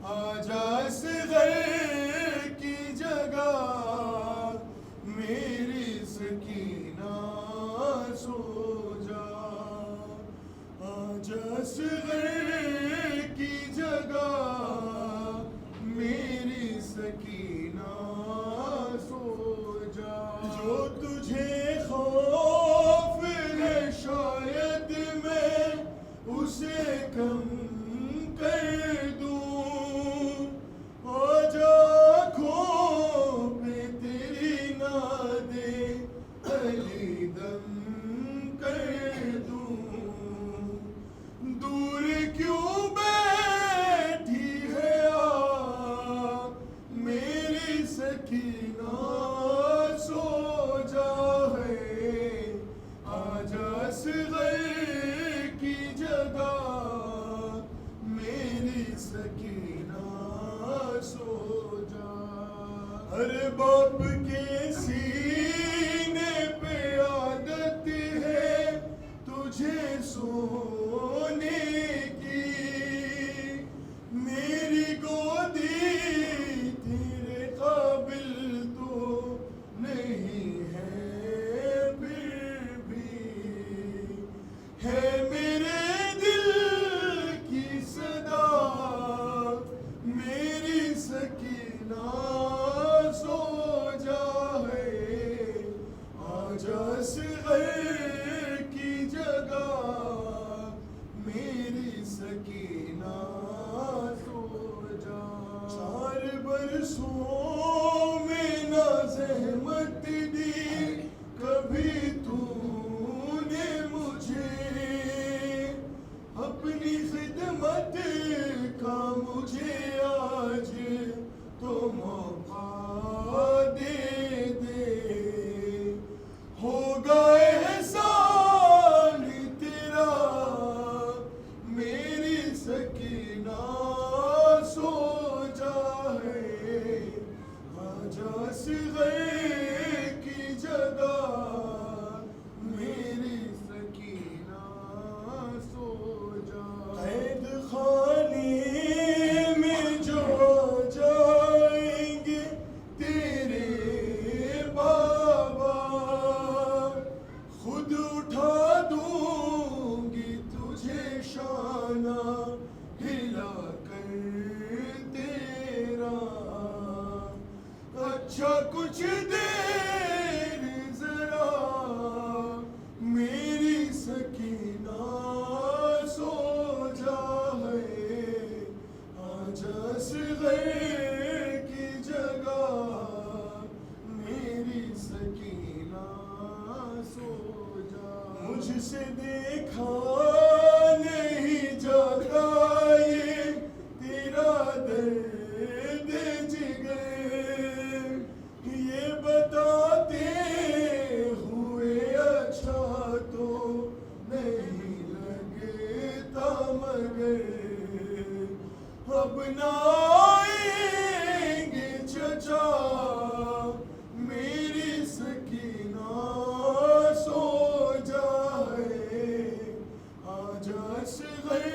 آجا اصغر کی جگہ میری سکینہ سو جا، آجا اصغر کی جگہ میری سکینہ سو جا، جو تجھے خوف ہے شاید میں اسے کم کر دوں، آجا آنکھوں پہ تیری نادے علی دم کر دوں، دور کیوں بیٹھی ہے آ میری سکینہ سو جا ہے، آجا اصغر کی جگہ میری سکینہ سو جا، ہر باپ کے سینے پہ عادت ہے تجھے سونے کی، میری گودی تیرے قابل تو نہیں ہے پھر بھی، ہے میرے دل کی صدا میری سکینہ سو جا ہے، آجا اصغر کی جگہ میری سکینہ سو جا، 4 برسوں میں نہ زحمت دی کبھی تو نے مجھے، اپنی خدمت کا مجھے آج تو موقع دے دے، ہوگا احسان تیرا میری سکینہ سو جا ہے، آجا اصغر کی جگہ میری سکینہ سو جا، قید خانے میں جو جائیں گے تیرے بابا، خود اٹھا دوں گی تجھے شانہ ہلا کر تیرا، اچھا کچھ دیر ذرا میری سکینہ سو جا ہے، آجا اصغر کی جگہ میری سکینہ سو جا، مجھ سے دیکھا نہیں جاتا یہ تیرا درد جگر، یہ بتاتے ہوئے اچھا تو نہیں لگتا مگر، اب نہ آئیں گے چچا میری سکینہ سو جا ہے، آجا اصغر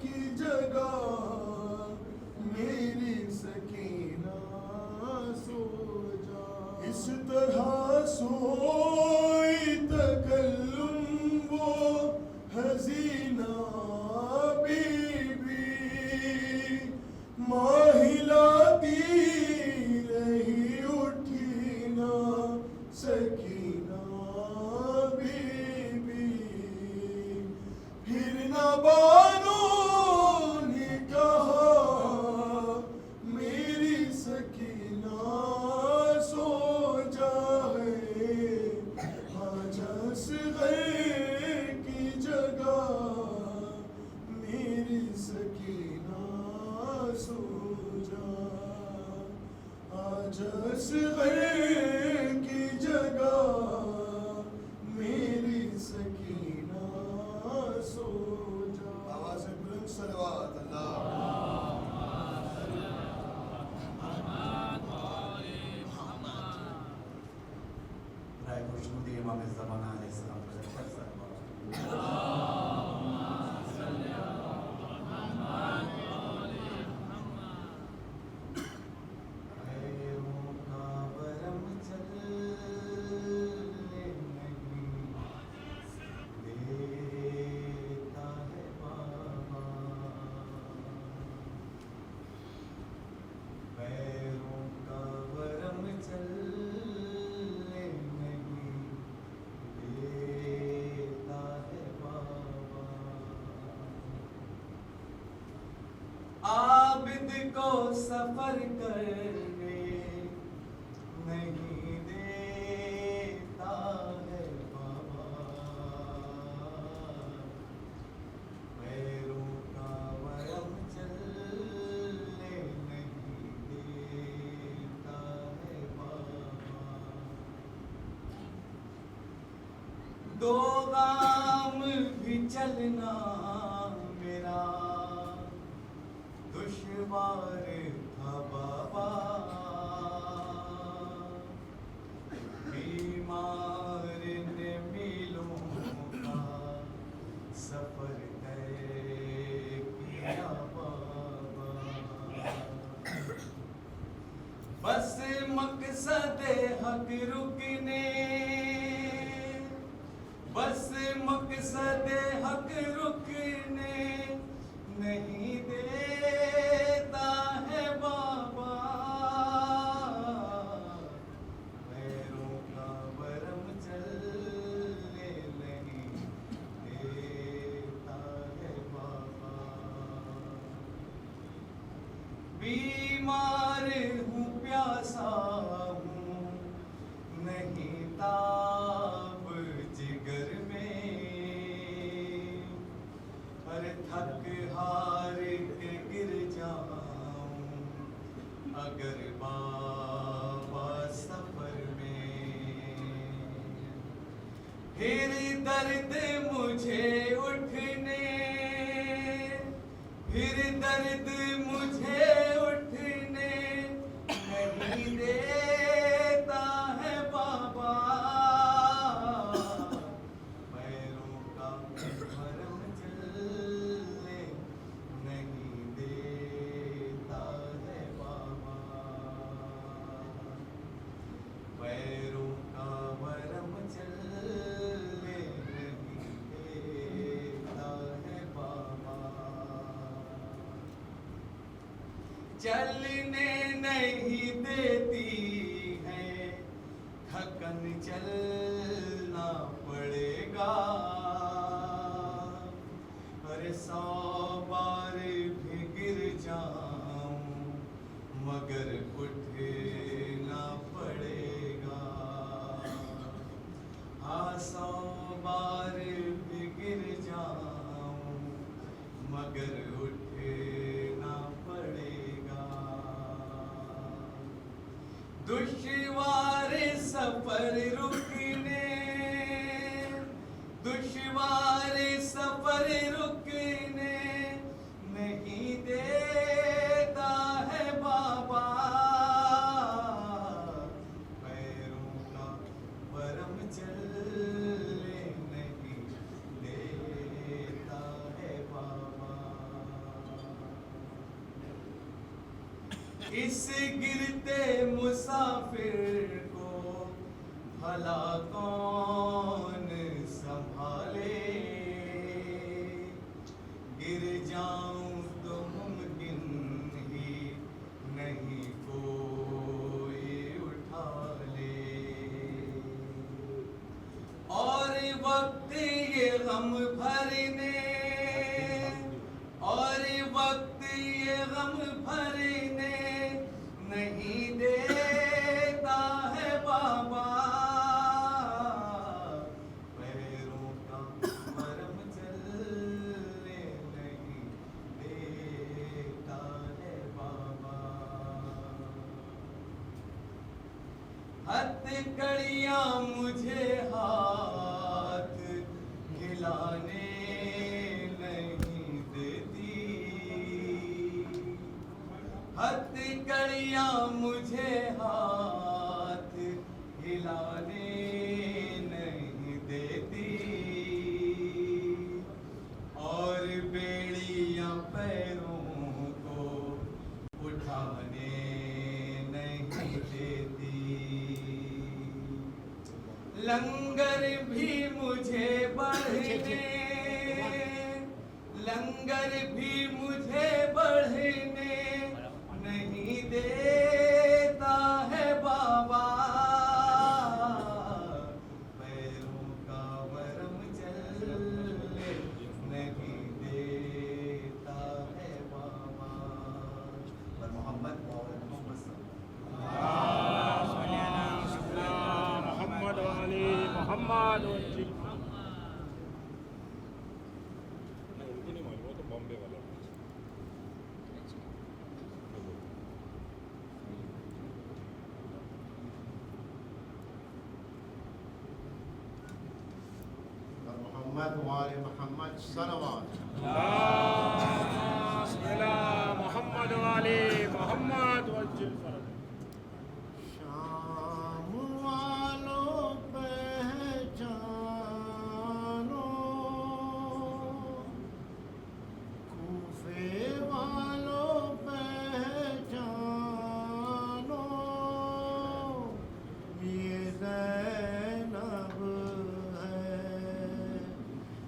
کی جگہ میری سکینہ سو جا، اس طرح سوئی تکلم وہ حزینہ بی بی، ماں ہلاتی رہی اٹھی نہ سکینہ بی بی، پھر نہ بانوں نے کہا میری سکینہ سو جا ہے، آجا اصغر کی جگہ میری سکینہ سو جا، آجا اصغر کی جگہ میری سکینہ سو جا، آواز بلند صلوات رائے خوشنودی امام زمانہ علیہ السلام کو سفر کرنے نہیں دیتا ہے بابا، پیروں کا ورم چلنے نہیں دیتا ہے بابا، دو گام بھی چلنا میرا دشوار تھا بابا، بیمار نے میلوں کا سفر طے کیا بابا، بس مقصد حق رکنے، بس مقصد حق رکنے نہیں دیتا ہے بابا، پیروں کا ورم چلنے نہیں دیتا ہے بابا، بیمار ہوں پیاسا ہوں نہیں تاب جگر میں، پر تھک ہار کے گر جاؤں اگر بابا سفر میں، پھر درد مجھے اٹھنے، پھر درد مجھے اٹھنے نہیں دیتا ہے بابا، پیروں کا ورم چلنے نہیں دیتا ہے بابا، پیروں کا ورم چلنے نہیں دیتا ہے بابا، چلنے نہیں دیتی ہے تھکن چلنا پڑے گا، ارے 100 بار بھی گر جاؤں مگر اٹھنا پڑے گا، ہاں 100 بار بھی گر جاؤں مگر اٹھنا پڑے گا، دشوار سفر رکنے، دشوار سفر رکنے نہیں دیتا ہے بابا، پیروں کا ورم چلنے نہیں دیتا ہے بابا، اس گرتے مسافر کو بھلا کون سنبھالے، گر جاؤں تو ممکن ہی نہیں کوئی اٹھا لے، اور وقت یہ غم بھرنے، اور وقت یہ غم بھرنے نہیں دیتا ہے بابا، پیروں کا ورم چلنے نہیں دیتا ہے بابا، ہتھ کڑیاں مجھے ہاتھ ہلانے نہیں دیتی، ہتھ کڑیاں مجھے ہاتھ ہلانے نہیں دیتی، اور بیڑیاں پیروں کو اٹھانے نہیں دیتی، لنگر بھی مجھے بڑھنے، لنگر بھی مجھے بڑھنے نہیں دیتا ہے بابا، پیروں کا ورم چلنے نہیں دیتا ہے بابا، محمد وجل محمد وآل محمد صلوات محمد والی محمد وجل شام والوں پہچانو کوفے والوں پہچانو یہ زینب ہے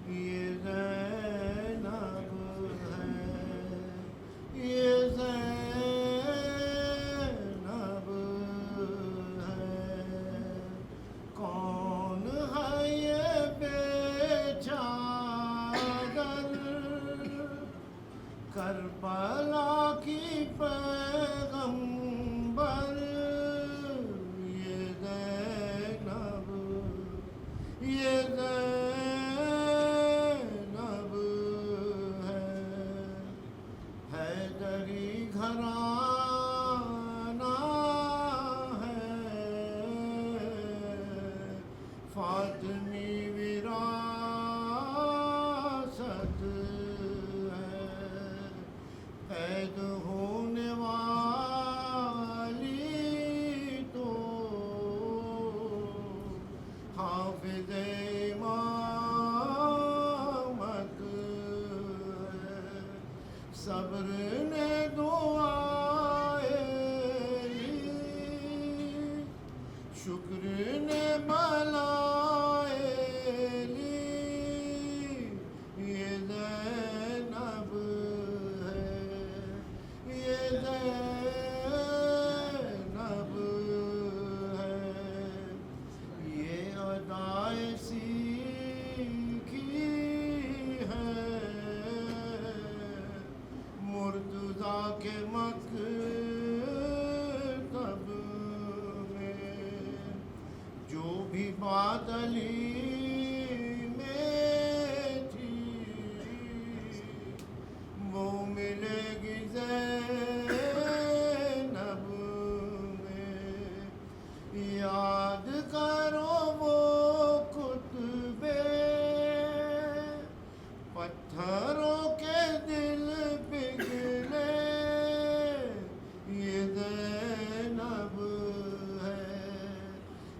یہ زینب ہے یہ زینب ہے کون ہے یہ بے چادر کربلا کی پیغمبر یہ زینب یہ زینب ہے حیدری گھرانہ ہے فاطمی وراثت ہے قید ہونے والی تو حافظ امامت ہے صبر نے دعائیں لی شکر نے بلائیں لی یہ زینب ہے یہ زینب ہے یہ ادائے سیکھی ہے مرتضیٰ کے مکتب میں جو بھی بات علی میں تھی وہ ملے گی زینب میں یاد کرو وہ کتبے پتھروں کے دل پگھلے یہ زینب ہے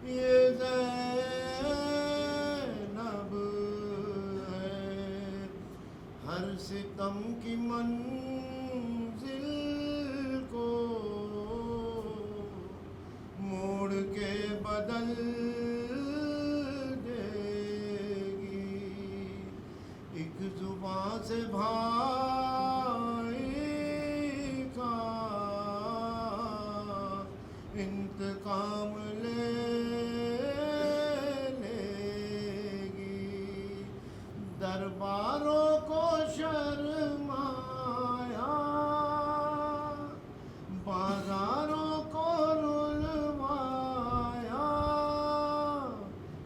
یہ زینب ہے ہر ستم کی منزل کو موڑ کے بدل دے گی ایک زبان سے بھائی کا انتقام لے لے گی درباروں کو شرمایا بازاروں کو رلوایا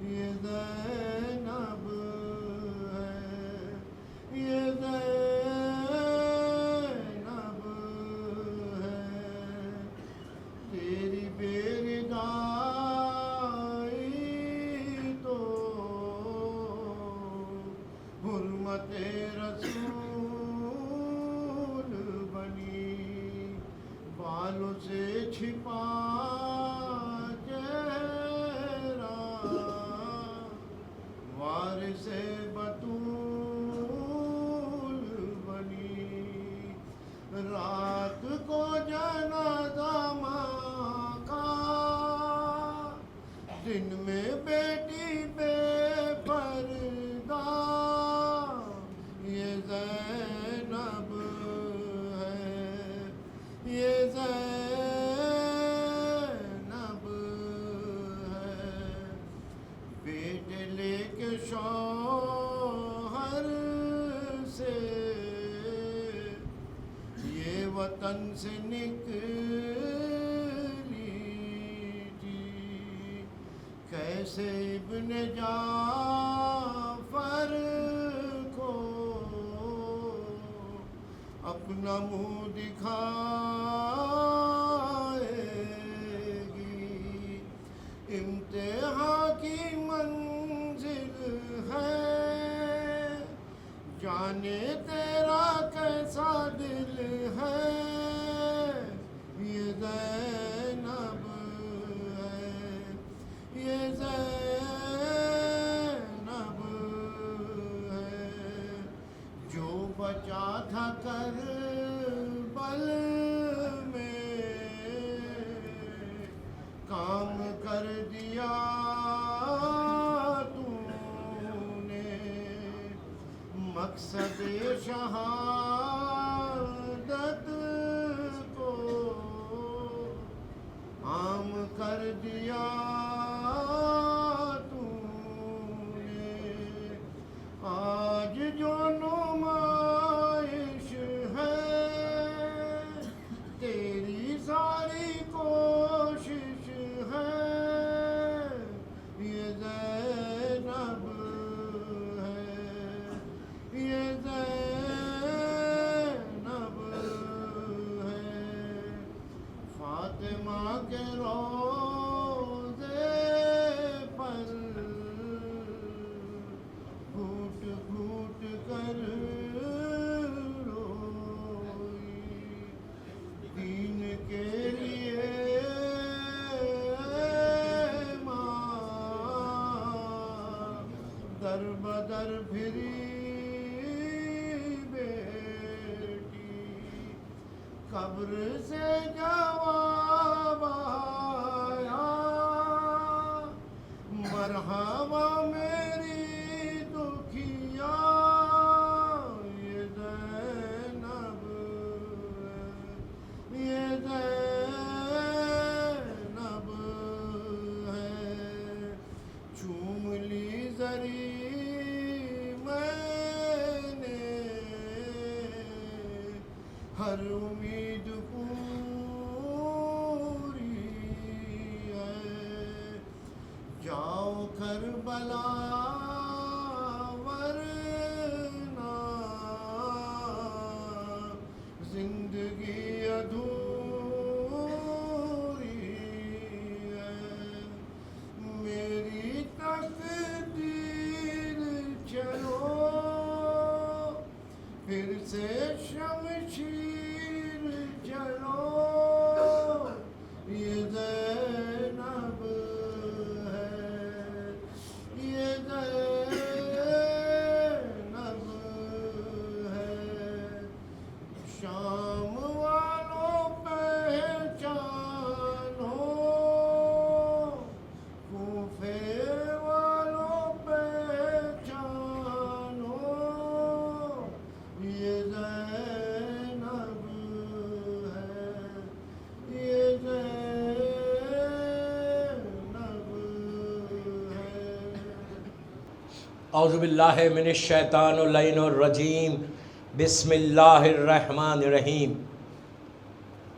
یہ زینب ہے یہ زینب ہے تیری بیردائی تو حرمت رسول بنی بالوں سے چھپا چہرہ وارث بطول بنی رات کو جنازہ ماں کا دن میں بیٹی بے پردہ یہ زینب ہے یہ زینب ہے بیٹے لے کے شوہر سے یہ وطن سے نکلی تھی کیسے جیسے ابن جعفر کو اپنا منہ دکھائے گی، امتحان کی منزل ہے، جانے تیرا کیسا دل ہے، یہ زینب ہے، یہ زینب ہے، جو بچا تھا کربل میں، کام کر دیا تو نے، مقصد شہادت کو عام کر دیا تو نے، آج جو نمائش ہے تیری ساری کوشش ہے، یہ زینب ہے، یہ زینب ہے، فاطمہ کے روضے پر گھوٹ گھوٹ کر روئی، دین کے لیے ماں در بدر پھری بیٹی، قبر سے جواب آیا، مرحبا میری دکھیا، یہ زینب ہے، یہ زینب ہے، چوم لی زری میں نے، ہر امید پوری ہے، جاؤ کربلا ورنہ زندگی ادھوری ہے، میری تقدیر چلو پھر سے شمشیر چلو، یہ زینب ہے، یہ زینب ہے، شام والوں پہچانو، کوفے والوں پہچانو، یہ زینب ہے، یہ زینب ہے۔ اعوذ باللہ من الشیطان اللعین الرجیم، بسم اللہ الرحمن الرحیم،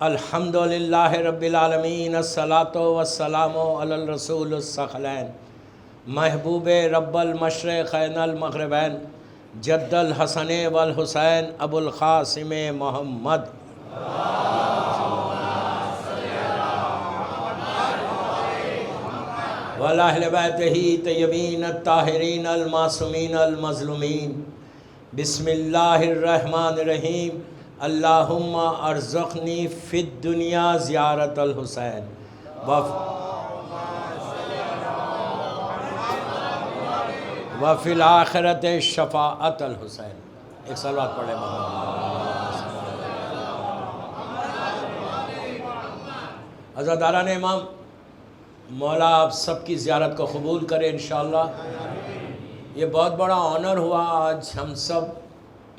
الحمد للہ رب العالمین، الصلاۃ والسلام علی الرسول الثقلین، محبوب رب المشرقین المغربین، جد الحسن والحسین ابو القاسم محمد، وَلَأَهْلِ بَيْتِهِ طیبین الطاہرین المعصومین المظلومین، بسم اللہ الرحمن الرحیم، اللہم ارزقنی فی الدنیا زیارت الحسین وفی الآخرت شفاعت الحسین۔ ایک صلوات پڑھ لیں عزاداران امام، مولا آپ سب کی زیارت کو قبول کرے انشاءاللہ۔ یہ بہت بڑا آنر ہوا، آج ہم سب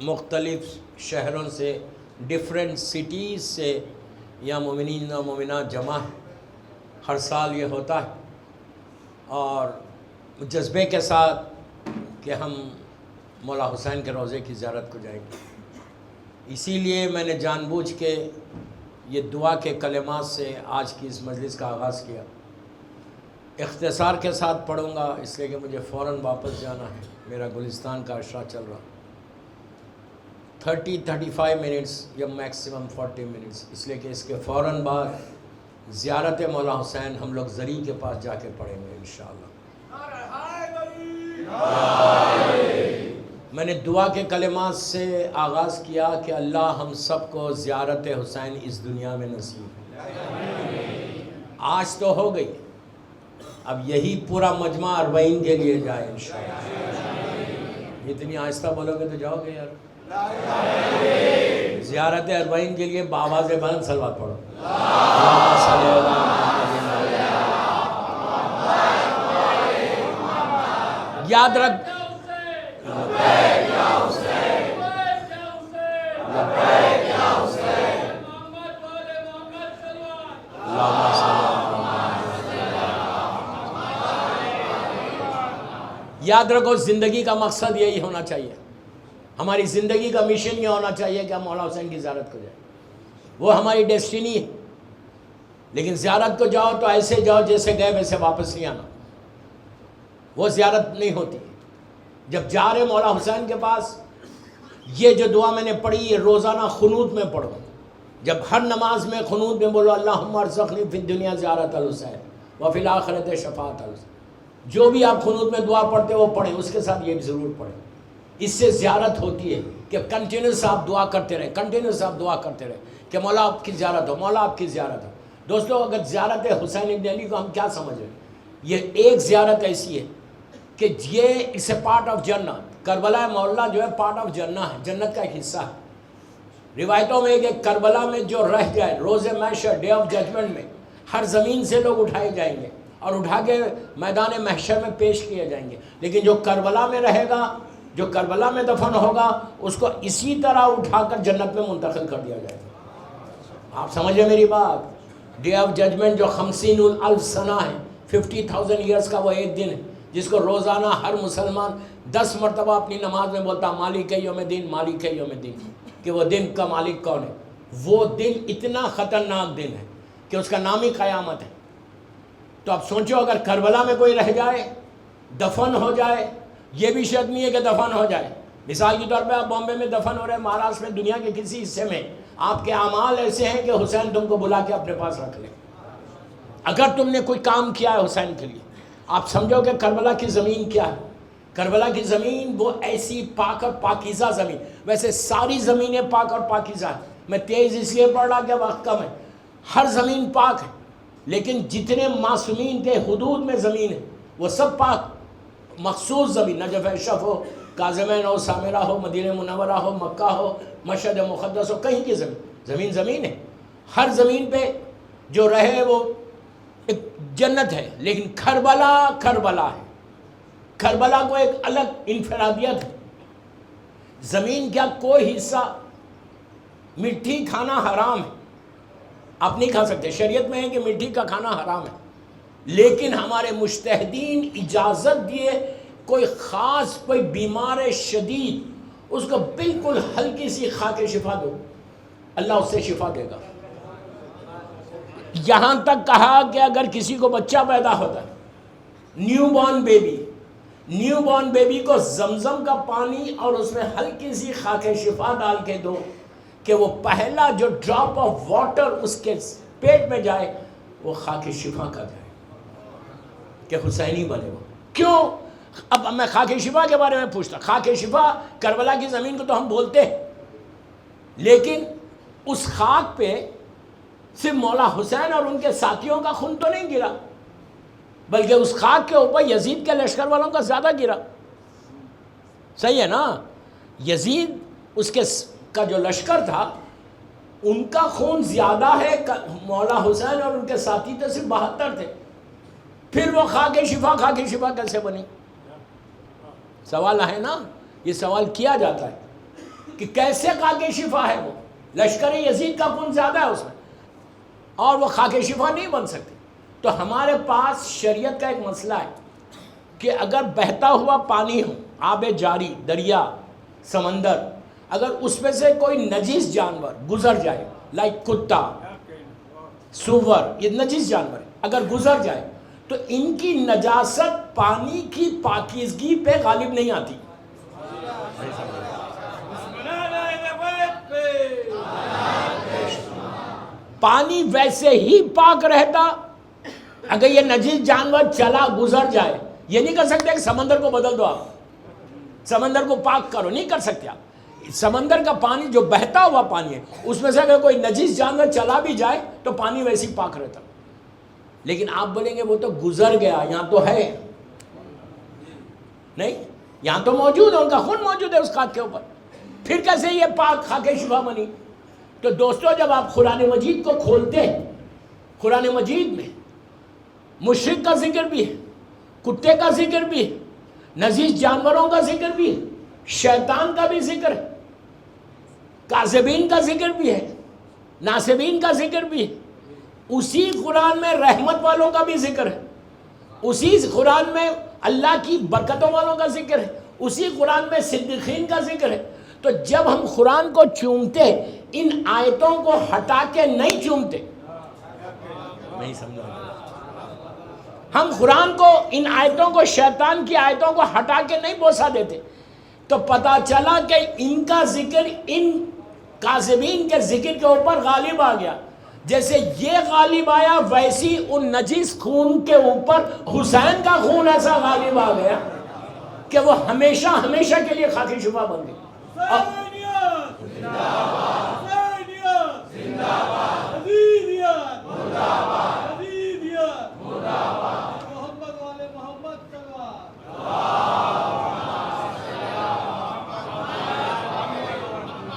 مختلف شہروں سے، ڈیفرنٹ سٹیز سے یہاں مومنین و مومنات جمع ہیں۔ ہر سال یہ ہوتا ہے اور جذبے کے ساتھ کہ ہم مولا حسین کے روضے کی زیارت کو جائیں گے۔ اسی لیے میں نے جان بوجھ کے یہ دعا کے کلمات سے آج کی اس مجلس کا آغاز کیا۔ اختصار کے ساتھ پڑھوں گا اس لیے کہ مجھے فوراً واپس جانا ہے، میرا گلستان کا عشرہ چل رہا، 30-35 منٹس یا میکسیمم 40 منٹس، اس لیے کہ اس کے فوراً بعد زیارت مولا حسین ہم لوگ زری کے پاس جا کے پڑھیں گے انشاءاللہ۔ میں نے دعا کے کلمات سے آغاز کیا کہ اللہ ہم سب کو زیارت حسین اس دنیا میں نصیب ہے۔ آج تو ہو گئی، اب یہی پورا مجمع 40 کے لیے جائے انشاءاللہ۔ اتنی آہستہ بولو گے تو جاؤ گے یار۔ زیارت 40 کے لیے بآواز بلند صلوات پڑھو۔ یاد رکھ یاد رکھو، زندگی کا مقصد یہی ہونا چاہیے، ہماری زندگی کا مشن یہ ہونا چاہیے کہ ہم مولا حسین کی زیارت کو جائیں، وہ ہماری ڈیسٹینی ہے۔ لیکن زیارت کو جاؤ تو ایسے جاؤ جیسے گئے ویسے واپس نہیں آنا، وہ زیارت نہیں ہوتی۔ جب جا رہے مولا حسین کے پاس، یہ جو دعا میں نے پڑھی یہ روزانہ قنوت میں پڑھو، جب ہر نماز میں قنوت میں بولو اللہم ارزقنی فی الدنیا زیارت الحسین وفی الآخرت شفاعت الحسین، جو بھی آپ قنوت میں دعا پڑھتے وہ پڑھیں، اس کے ساتھ یہ بھی ضرور پڑھیں۔ اس سے زیارت ہوتی ہے کہ کنٹینیوس آپ دعا کرتے رہیں، کنٹینیوس آپ دعا کرتے رہیں کہ مولا آپ کی زیارت ہو، مولا آپ کی زیارت ہو۔ دوستو، اگر زیارت حسین ابن علی کو ہم کیا سمجھ رہے ہیں؟ یہ ایک زیارت ایسی ہے کہ یہ اس اے پارٹ آف جنت، کربلا مولا جو ہے پارٹ آف جنت ہے، جنت کا ایک حصہ ہے۔ روایتوں میں کہ کربلا میں جو رہ جائے روز محشر، ڈے آف ججمنٹ میں، ہر زمین سے لوگ اٹھائے جائیں گے اور اٹھا کے میدان محشر میں پیش کیے جائیں گے، لیکن جو کربلا میں رہے گا، جو کربلا میں دفن ہوگا، اس کو اسی طرح اٹھا کر جنت میں منتقل کر دیا جائے گا۔ آپ سمجھے میری بات؟ ڈے آف ججمنٹ جو 50,000 سنہ ہے، 50,000 ایئرس کا وہ ایک دن ہے، جس کو روزانہ ہر مسلمان 10 مرتبہ اپنی نماز میں بولتا مالک یوم دین، مالک یوم دین، کہ وہ دن کا مالک کون ہے۔ وہ دن اتنا خطرناک دن ہے کہ اس کا نام ہی قیامت ہے۔ تو اب سوچو، اگر کربلا میں کوئی رہ جائے، دفن ہو جائے، یہ بھی شرط نہیں ہے کہ دفن ہو جائے۔ مثال کے طور پہ آپ بامبے میں دفن ہو رہے ہیں، مہاراشٹر میں، دنیا کے کسی حصے میں، آپ کے اعمال ایسے ہیں کہ حسین تم کو بلا کے اپنے پاس رکھ لے۔ اگر تم نے کوئی کام کیا ہے حسین کے لیے، آپ سمجھو کہ کربلا کی زمین کیا ہے۔ کربلا کی زمین وہ ایسی پاک اور پاکیزہ زمین، ویسے ساری زمینیں پاک اور پاکیزہ ہیں، میں تیز اس لیے پڑھ رہا کہ وقت کم ہے، ہر زمین پاک ہے، لیکن جتنے معصومین تھے حدود میں زمین ہے وہ سب پاک مخصوص زمین، نجف اشرف ہو، کاظمین ہو، سامرہ ہو، مدینہ منورہ ہو، مکہ ہو، مشہد مقدس ہو، کہیں کی زمین زمین ہے۔ ہر زمین پہ جو رہے وہ ایک جنت ہے، لیکن کربلا ہے، کربلا کو ایک الگ انفرادیت ہے۔ زمین کا کوئی حصہ، مٹی کھانا حرام ہے، آپ نہیں کھا سکتے، شریعت میں ہے کہ مٹی کا کھانا حرام ہے، لیکن ہمارے مجتہدین اجازت دیے کوئی خاص، کوئی بیمار شدید، اس کو بالکل ہلکی سی خاک شفا دو، اللہ اس سے شفا دے گا۔ یہاں تک کہا کہ اگر کسی کو بچہ پیدا ہوتا ہے، نیو بورن بیبی کو زمزم کا پانی اور اس میں ہلکی سی خاک شفا ڈال کے دو کہ وہ پہلا جو ڈراپ آف واٹر اس کے پیٹ میں جائے وہ خاک شفا کا جائے کہ حسینی بنے وہ۔ کیوں؟ اب میں خاک شفا کے بارے میں پوچھتا، خاک شفا کربلا کی زمین کو تو ہم بولتے ہیں، لیکن اس خاک پہ صرف مولا حسین اور ان کے ساتھیوں کا خون تو نہیں گرا، بلکہ اس خاک کے اوپر یزید کے لشکر والوں کا زیادہ گرا۔ صحیح ہے نا؟ یزید اس کے کا جو لشکر تھا ان کا خون زیادہ ہے، مولا حسین اور ان کے ساتھی تو صرف 72 تھے، پھر وہ خاک شفا کیسے بنی؟ سوال ہے نا، یہ سوال کیا جاتا ہے کہ کیسے خاک شفا ہے؟ وہ لشکر یزید کا خون زیادہ ہے اس میں، اور وہ خاک شفا نہیں بن سکتی۔ تو ہمارے پاس شریعت کا ایک مسئلہ ہے کہ اگر بہتا ہوا پانی ہو، آب جاری، دریا، سمندر، اگر اس میں سے کوئی نجیس جانور گزر جائے، لائک کتا، سور، یہ نجیس جانور ہے، اگر گزر جائے تو ان کی نجاست پانی کی پاکیزگی پہ غالب نہیں آتی. پانی ویسے ہی پاک رہتا. اگر یہ نجیس جانور چلا گزر جائے، یہ نہیں کر سکتے کہ سمندر کو بدل دو، آپ سمندر کو پاک کرو، نہیں کر سکتے آپ. سمندر کا پانی جو بہتا ہوا پانی ہے، اس میں سے اگر کوئی نجیس جانور چلا بھی جائے تو پانی ویسے ہی پاک رہتا. لیکن آپ بولیں گے وہ تو گزر گیا، یہاں تو ہے نہیں، یہاں تو موجود ہے، ان کا خون موجود ہے اس خاک کے اوپر، پھر کیسے یہ پاک خاک شفا بنی؟ تو دوستو، جب آپ قرآن مجید کو کھولتے ہیں، قرآن مجید میں مشرک کا ذکر بھی ہے، کتے کا ذکر بھی ہے، نجیس جانوروں کا ذکر بھی ہے، شیطان کا بھی ذکر ہے، کاذبین کا ذکر بھی ہے، ناصبین کا ذکر بھی ہے. اسی قرآن میں رحمت والوں کا بھی ذکر ہے، اسی قرآن میں اللہ کی برکتوں والوں کا ذکر ہے، اسی قرآن میں صدیقین کا ذکر ہے. تو جب ہم قرآن کو چومتے، ان آیتوں کو ہٹا کے نہیں چومتے. نہیں سمجھا؟ ہم قرآن کو، ان آیتوں کو، شیطان کی آیتوں کو ہٹا کے نہیں بوسا دیتے. تو پتا چلا کہ ان کا ذکر ان کاذبین کے ذکر کے اوپر غالب آ گیا. جیسے یہ غالب آیا، ویسی ان نجیس خون کے اوپر حسین کا خون ایسا غالب آ گیا کہ وہ ہمیشہ ہمیشہ کے لیے خاک شفا بن گئی.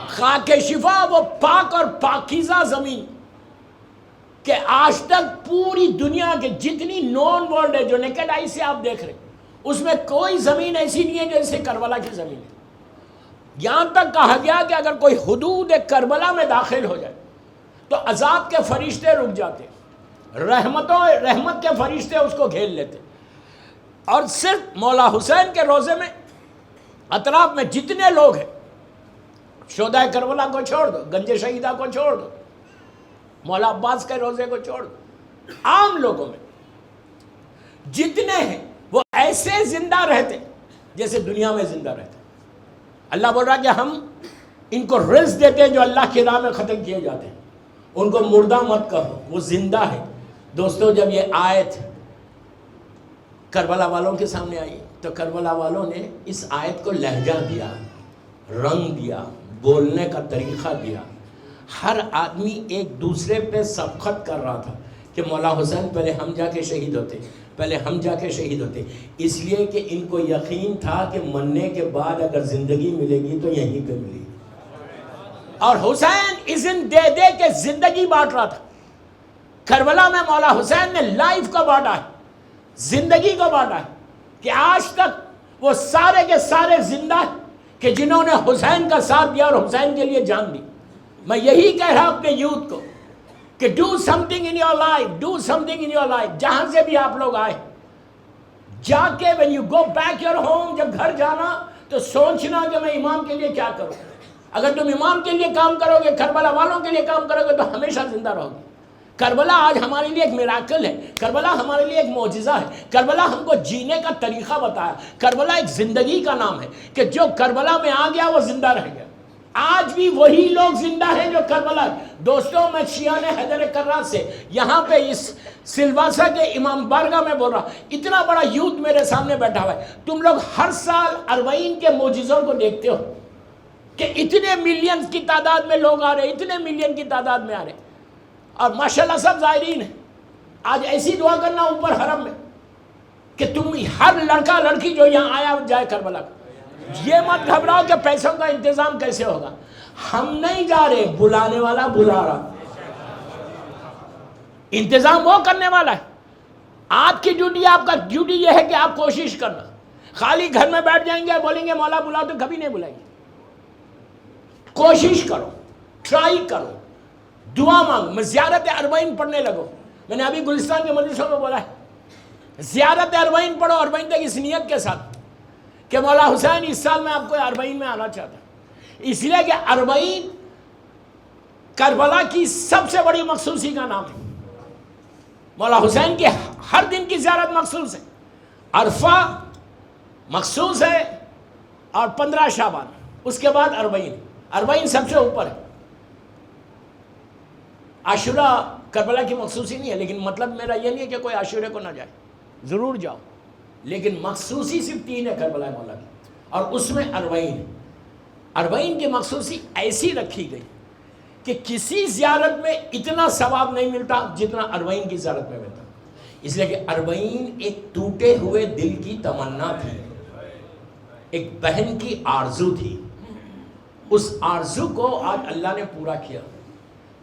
خاک شفا وہ پاک اور پاکیزہ زمین کہ آج تک پوری دنیا کے جتنی نون ورلڈ ہے، جو نیکڈ آئی سے آپ دیکھ رہے، اس میں کوئی زمین ایسی نہیں ہے جیسے کربلا کی زمین ہے. یہاں تک کہا گیا کہ اگر کوئی حدود کربلا میں داخل ہو جائے تو عذاب کے فرشتے رک جاتے، رحمت کے فرشتے اس کو گھیر لیتے. اور صرف مولا حسین کے روزے میں اطراف میں جتنے لوگ ہیں، شہدائے کربلا کو چھوڑ دو، گنج شہیدہ کو چھوڑ دو، مولا عباس کے روزے کو چھوڑ دو، عام لوگوں میں جتنے ہیں وہ ایسے زندہ رہتے جیسے دنیا میں زندہ رہتے. اللہ بول رہا کہ ہم ان کو رزق دیتے ہیں جو اللہ کی راہ میں ختم کیے جاتے ہیں. ان کو مردہ مت کہو، وہ زندہ ہے. دوستو، جب یہ آیت کربلا والوں کے سامنے آئی تو کربلا والوں نے اس آیت کو لہجہ دیا، رنگ دیا، بولنے کا طریقہ دیا. ہر آدمی ایک دوسرے پہ سبقت کر رہا تھا کہ مولا حسین پہلے ہم جا کے شہید ہوتے، پہلے ہم جا کے شہید ہوتے. اس لیے کہ ان کو یقین تھا کہ مرنے کے بعد اگر زندگی ملے گی تو یہیں پہ ملے گی. اور حسین اذن دے دے کے زندگی بانٹ رہا تھا. کربلا میں مولا حسین نے لائف کو بانٹا ہے، زندگی کو بانٹا ہے کہ آج تک وہ سارے کے سارے زندہ ہیں کہ جنہوں نے حسین کا ساتھ دیا اور حسین کے لیے جان دی. میں یہی کہہ رہا ہوں اپنے یوتھ کو کہ do some thing in your life, do some thing in your life. جہاں سے بھی آپ لوگ آئے، جا کے when you go back your home, جب گھر جانا تو سوچنا کہ میں امام کے لیے کیا کروں. اگر تم امام کے لیے کام کرو گے، کربلا والوں کے لیے کام کرو گے تو ہمیشہ زندہ رہو گے. کربلا آج ہمارے لیے ایک میراکل ہے، کربلا ہمارے لیے ایک معجزہ ہے. کربلا ہم کو جینے کا طریقہ بتایا. کربلا ایک زندگی کا نام ہے کہ جو کربلا میں آ گیا وہ زندہ رہ گیا. آج بھی وہی لوگ زندہ ہیں جو کربلا. دوستوں، میں شیعان حیدر کرار سے یہاں پہ اس سلواسا کے امام بارگاہ میں بول رہا، اتنا بڑا یوتھ میرے سامنے بیٹھا ہوا ہے. تم لوگ ہر سال 40 کے معجزوں کو دیکھتے ہو کہ اتنے ملین کی تعداد میں لوگ آ رہے، اتنے ملین کی تعداد میں آ رہے. اور ماشاءاللہ سب زائرین ہیں. آج ایسی دعا کرنا اوپر حرم میں کہ تم ہر لڑکا لڑکی جو یہاں آیا جائے کربلا کا. یہ مت گھبراؤ کہ پیسوں کا انتظام کیسے ہوگا. ہم نہیں جا رہے، بلانے والا بلا رہا. انتظام وہ کرنے والا ہے. آپ کی ڈیوٹی، آپ کا ڈیوٹی یہ ہے کہ آپ کوشش کرنا. خالی گھر میں بیٹھ جائیں گے اور بولیں گے مولا بلا تو کبھی نہیں بلائیں گے. کوشش کرو، ٹرائی کرو، دعا مانگ. میں زیارت 40 پڑھنے لگو. میں نے ابھی گلستان کے مجلسوں میں بولا ہے، زیارت 40 پڑھو. 40 تک اس نیت کے ساتھ کہ مولا حسین اس سال میں آپ کو 40 میں آنا چاہتا ہے. اس لیے کہ 40 کربلا کی سب سے بڑی مخصوصی کا نام ہے. مولا حسین کی ہر دن کی زیارت مخصوص ہے، عرفہ مخصوص ہے، اور 15 شعبان، اس کے بعد 40 سب سے اوپر ہے۔ عاشورہ کربلا کی مخصوصی نہیں ہے، لیکن مطلب میرا یہ نہیں ہے کہ کوئی عاشورے کو نہ جائے، ضرور جاؤ، لیکن مخصوصی صرف 3 ہے کربلا مولا کی، اور اس میں 40 ہے۔ 40 کی مخصوصی ایسی رکھی گئی کہ کسی زیارت میں اتنا ثواب نہیں ملتا جتنا 40 کی زیارت میں ملتا، اس لیے کہ 40 ایک ٹوٹے ہوئے دل کی تمنا تھی، ایک بہن کی آرزو تھی، اس آرزو کو آج اللہ نے پورا کیا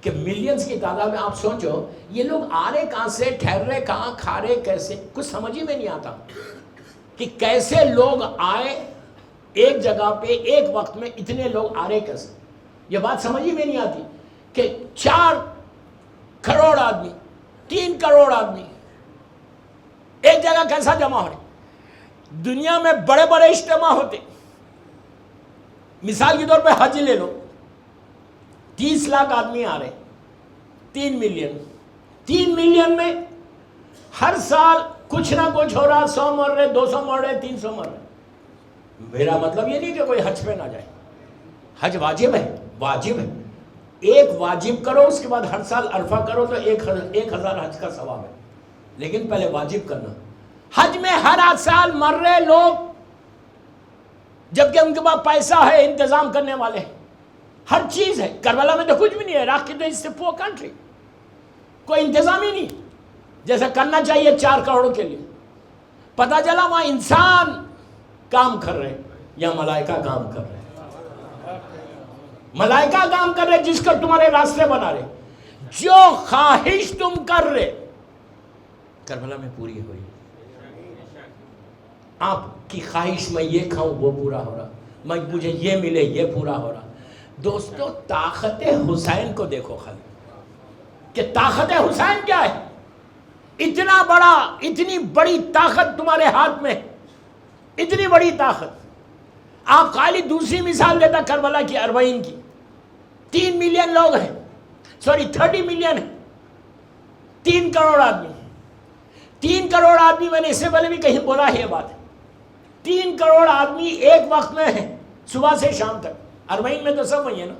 کہ ملینز کی تعداد میں آپ سوچو یہ لوگ آ رہے کہاں سے، ٹھہر رہے کہاں، کھا رہے کیسے، کچھ سمجھ ہی میں نہیں آتا کہ کیسے لوگ آئے ایک جگہ پہ ایک وقت میں، اتنے لوگ آ رہے کیسے، یہ بات سمجھ ہی میں نہیں آتی کہ 4 کروڑ آدمی، 3 کروڑ آدمی ایک جگہ کیسا جمع ہو رہے۔ دنیا میں بڑے بڑے اجتماع ہوتے، مثال کے طور پہ حج لے لو، 30 لاکھ آدمی آ رہے، 3 ملین میں ہر سال کچھ نہ کچھ ہو رہا، 100 مر رہے، 200 مر رہے، 300 مر رہے۔ میرا مطلب یہ نہیں کہ کوئی حج پہ نہ جائے، حج واجب ہے، ایک واجب کرو، اس کے بعد ہر سال عرفہ کرو تو 1000 حج کا ثواب ہے، لیکن پہلے واجب کرنا۔ حج میں ہر سال مر رہے لوگ، جبکہ ان کے پاس پیسہ ہے، انتظام کرنے والے، ہر چیز ہے۔ کربلا میں تو کچھ بھی نہیں ہے، عراق کی تو اس سے پور کنٹری، کوئی انتظام ہی نہیں جیسا کرنا چاہیے 4 کروڑ کے لیے۔ پتہ چلا وہاں انسان کام کر رہے یا ملائکہ کام کر رہے، ملائکہ کام کر رہے جس کو تمہارے راستے بنا رہے، جو خواہش تم کر رہے کربلا میں پوری ہوئی۔ آپ کی خواہش میں یہ کھاؤں وہ پورا ہو رہا، مجھے یہ ملے یہ پورا ہو رہا۔ دوستو طاقت حسین کو دیکھو خالی کہ طاقت حسین کیا ہے، اتنا بڑا، اتنی بڑی طاقت تمہارے ہاتھ میں، اتنی بڑی طاقت۔ آپ خالی دوسری مثال دیتا کربلا کی 40 کی، 3 ملین لوگ ہیں، 30 ملین ہیں، 3 کروڑ آدمی، 3 کروڑ آدمی، میں نے اس سے پہلے بھی کہیں بولا ہے یہ بات، 3 کروڑ آدمی ایک وقت میں ہیں، صبح سے شام تک۔ 40 میں تو سب وہی ہے نا۔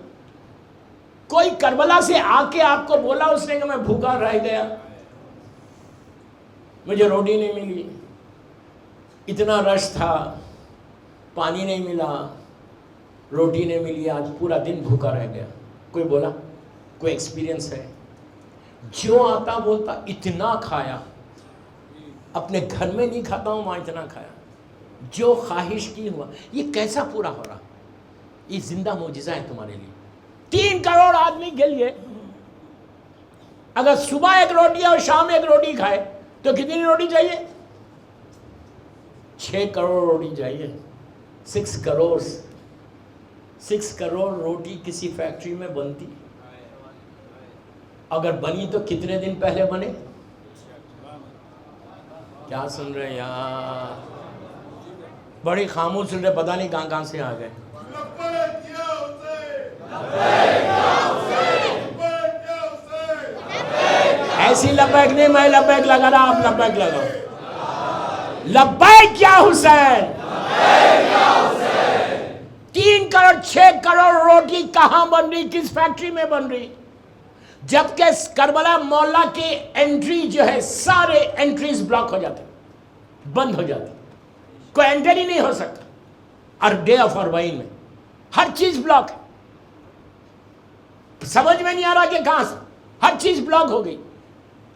کوئی کربلا سے آ کے آپ کو بولا اس نے کہ میں بھوکا رہ گیا، مجھے روٹی نہیں ملی، اتنا رش تھا، پانی نہیں ملا، روٹی نہیں ملی، آج پورا دن بھوکا رہ گیا، کوئی بولا؟ کوئی ایکسپیرینس ہے؟ جو آتا بولتا اتنا کھایا، اپنے گھر میں نہیں کھاتا ہوں وہاں اتنا کھایا، جو خواہش کی ہوا۔ یہ کیسا پورا ہو رہا؟ یہ زندہ معجزہ ہے تمہارے لیے۔ 3 کروڑ آدمی کے لیے اگر صبح 1 روٹی اور شام 1 روٹی کھائے تو کتنی روٹی چاہیے؟ 6 کروڑ روٹی چاہیے، 6 کروڑ روٹی کسی فیکٹری میں بنتی، اگر بنی تو کتنے دن پہلے بنے؟ کیا سن رہے یار؟ بڑی خاموش سن رہے، پتہ نہیں کہاں کہاں سے آ گئے۔ ایسی لبیک نہیں، میں لبیک لگا رہا، آپ لبیک لگاؤ۔ لبیک یا حسین، 3 کروڑ 6 کروڑ روٹی کہاں بن رہی، کس فیکٹری میں بن رہی؟ جبکہ کربلا مولا کی انٹری جو ہے، سارے انٹریز بلاک ہو جاتے، بند ہو جاتی، کوئی انٹر ہی نہیں ہو سکتا۔ اور ڈے آف 40 میں ہر چیز بلاک ہے، سمجھ میں نہیں آ رہا کہ کہاں سے ہر چیز بلاک ہو گئی۔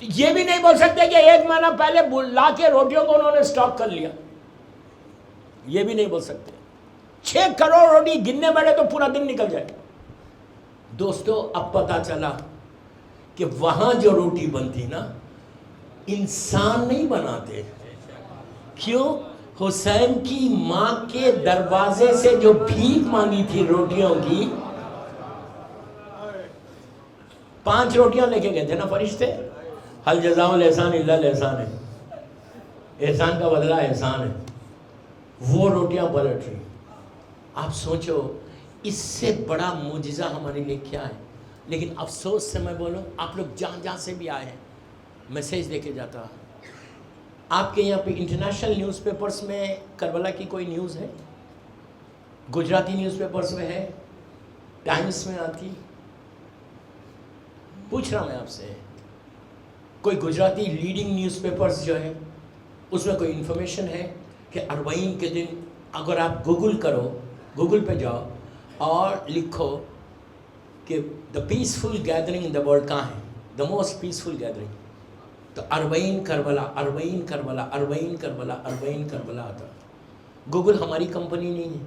یہ بھی نہیں بول سکتے کہ 1 مہینہ پہلے لا کے روٹیوں کو انہوں نے سٹاک کر لیا، یہ بھی نہیں بول سکتے۔ 6 کروڑ روٹی گننے بیٹھے تو پورا دن نکل جائے۔ دوستو اب پتا چلا کہ وہاں جو روٹی بنتی نا، انسان نہیں بناتے۔ کیوں؟ حسین کی ماں کے دروازے سے جو بھیک مانگی تھی روٹیوں کی، 5 روٹیاں لے کے گئے تھے نا فرشتے، حل جزاء الاحسان الا الاحسان ہے، احسان کا بدلہ احسان ہے، وہ روٹیاں پلٹ رہی۔ آپ سوچو اس سے بڑا معجزہ ہمارے لیے کیا ہے؟ لیکن افسوس سے میں بولوں، آپ لوگ جہاں جہاں سے بھی آئے ہیں، میسیج دے کے جاتا. آپ کے یہاں پہ انٹرنیشنل نیوز پیپرز میں کربلا کی کوئی نیوز ہے؟ گجراتی نیوز پیپرز میں ہے؟ ٹائمز میں آتی؟ پوچھ رہا میں آپ سے، کوئی گجراتی لیڈنگ نیوز پیپرز جو ہے اس میں کوئی انفارمیشن ہے کہ اربعین کے دن؟ اگر آپ گوگل کرو، گوگل پہ جاؤ اور لکھو کہ the peaceful gathering in the world کہاں ہے، دا موسٹ پیسفل گیدرنگ، تو اربعین کربلا، اربعین کربلا، اربعین کربلا، اربعین کربلا آتا. گوگل ہماری کمپنی نہیں ہے،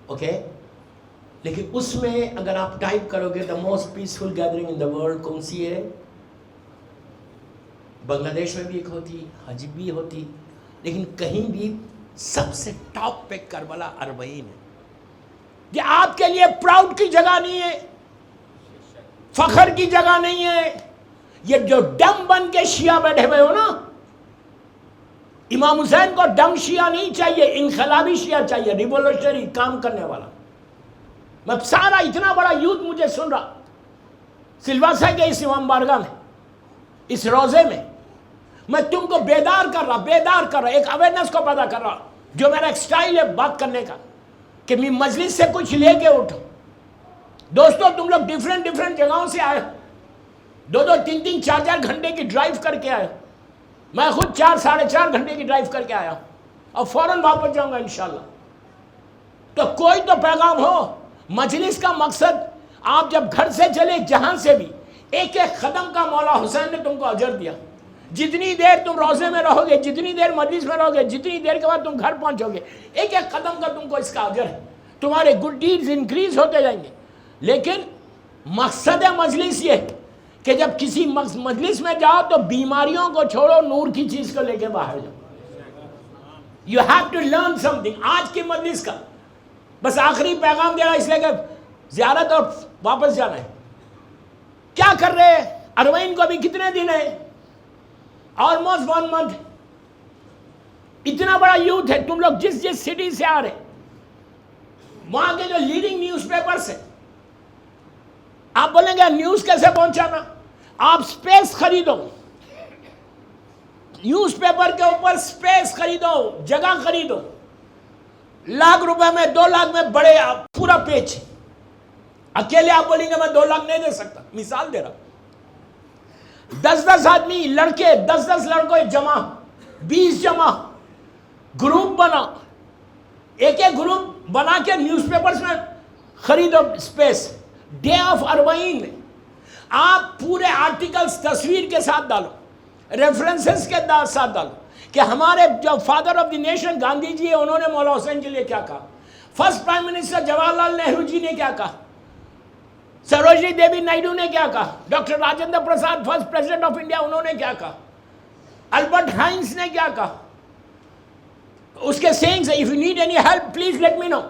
اوکے؟ لیکن اس میں اگر آپ ٹائپ کرو گے the most peaceful gathering in the world کون سی ہے؟ بنگلہ دیش میں بھی ایک ہوتی، حج بھی ہوتی، لیکن کہیں بھی سب سے ٹاپ پہ کربلا اربعین ہے. یہ آپ کے لیے پراؤڈ کی جگہ نہیں ہے، فخر کی جگہ نہیں ہے. یہ جو ڈم بن کے شیعہ بیٹھے ہوئے ہو نا، امام حسین کو ڈم شیعہ نہیں چاہیے، انقلابی شیعہ چاہیے، ریولوشنری کام کرنے والا. میں سارا اتنا بڑا یوتھ مجھے سن رہا سلواسا کے اس امام بارگاہ میں، اس روزے میں تم کو بیدار کر رہا، ایک اویئرنس کو پیدا کر رہا. جو میرا ایک سٹائل ہے بات کرنے کا کہ میں مجلس سے کچھ لے کے اٹھو. دوستو تم لوگ ڈیفرنٹ جگہوں سے آئے، 2 3 4 گھنٹے کی ڈرائیو کر کے آئے. میں خود 4 ساڑھے 4 گھنٹے کی ڈرائیو کر کے آیا اور فوراً واپس جاؤں گا انشاءاللہ. تو کوئی تو پیغام ہو. مجلس کا مقصد آپ جب گھر سے چلے جہاں سے بھی، ایک قدم کا مولا حسین نے تم کو اجر دیا. جتنی دیر تم روزے میں رہو گے، جتنی دیر مجلس میں رہو گے، جتنی دیر کے بعد تم گھر پہنچو گے، ایک قدم کا تم کو اس کا اجر ہے. تمہارے گڈ ڈیڈز انکریز ہوتے جائیں گے. لیکن مقصد مجلس یہ کہ جب کسی مجلس میں جاؤ تو بیماریوں کو چھوڑو، نور کی چیز کو لے کے باہر جاؤ. You have to learn something. آج کی مجلس کا بس آخری پیغام دے رہا اس لیے کہ زیارت اور واپس جانا ہے. کیا کر رہے ہیں؟ اربعین کو ابھی کتنے دن ہے؟ Almost 1 month. اتنا بڑا یوتھ ہے، تم لوگ جس سٹی سے آ رہے، وہاں کے جو لیڈنگ نیوز پیپرز ہیں، آپ بولیں گے نیوز کیسے پہنچانا؟ آپ سپیس خریدو، نیوز پیپر کے اوپر سپیس خریدو، جگہ خریدو. ₹1,00,000 میں 2,00,000 میں بڑے پورا پیج. اکیلے آپ بولیں گے میں 2,00,000 نہیں دے سکتا، مثال دے رہا. 10 آدمی لڑکے، 10 لڑکوں جمع، 20 جمع، گروپ بنا، ایک گروپ بنا کے نیوز پیپرز میں خریدو سپیس. ڈے آف اربعین میں آپ پورے آرٹیکلز تصویر کے ساتھ ڈالو، ریفرنسز کے ساتھ ڈالو کہ ہمارے جو father of the nation Gandhi ji ہے، انہوں نے مولا حسین کے لیے کیا کہا، first prime minister Jawahar Lal Nehru جی نے کیا کہا، سروجنی دیوی نائیڈو نے کیا کہا، doctor Rajendra Prasad first president of India, انہوں نے کیا کہا، البرٹ ہائنس نے کیا کہا. اس کے sayings if you need any help please let me know.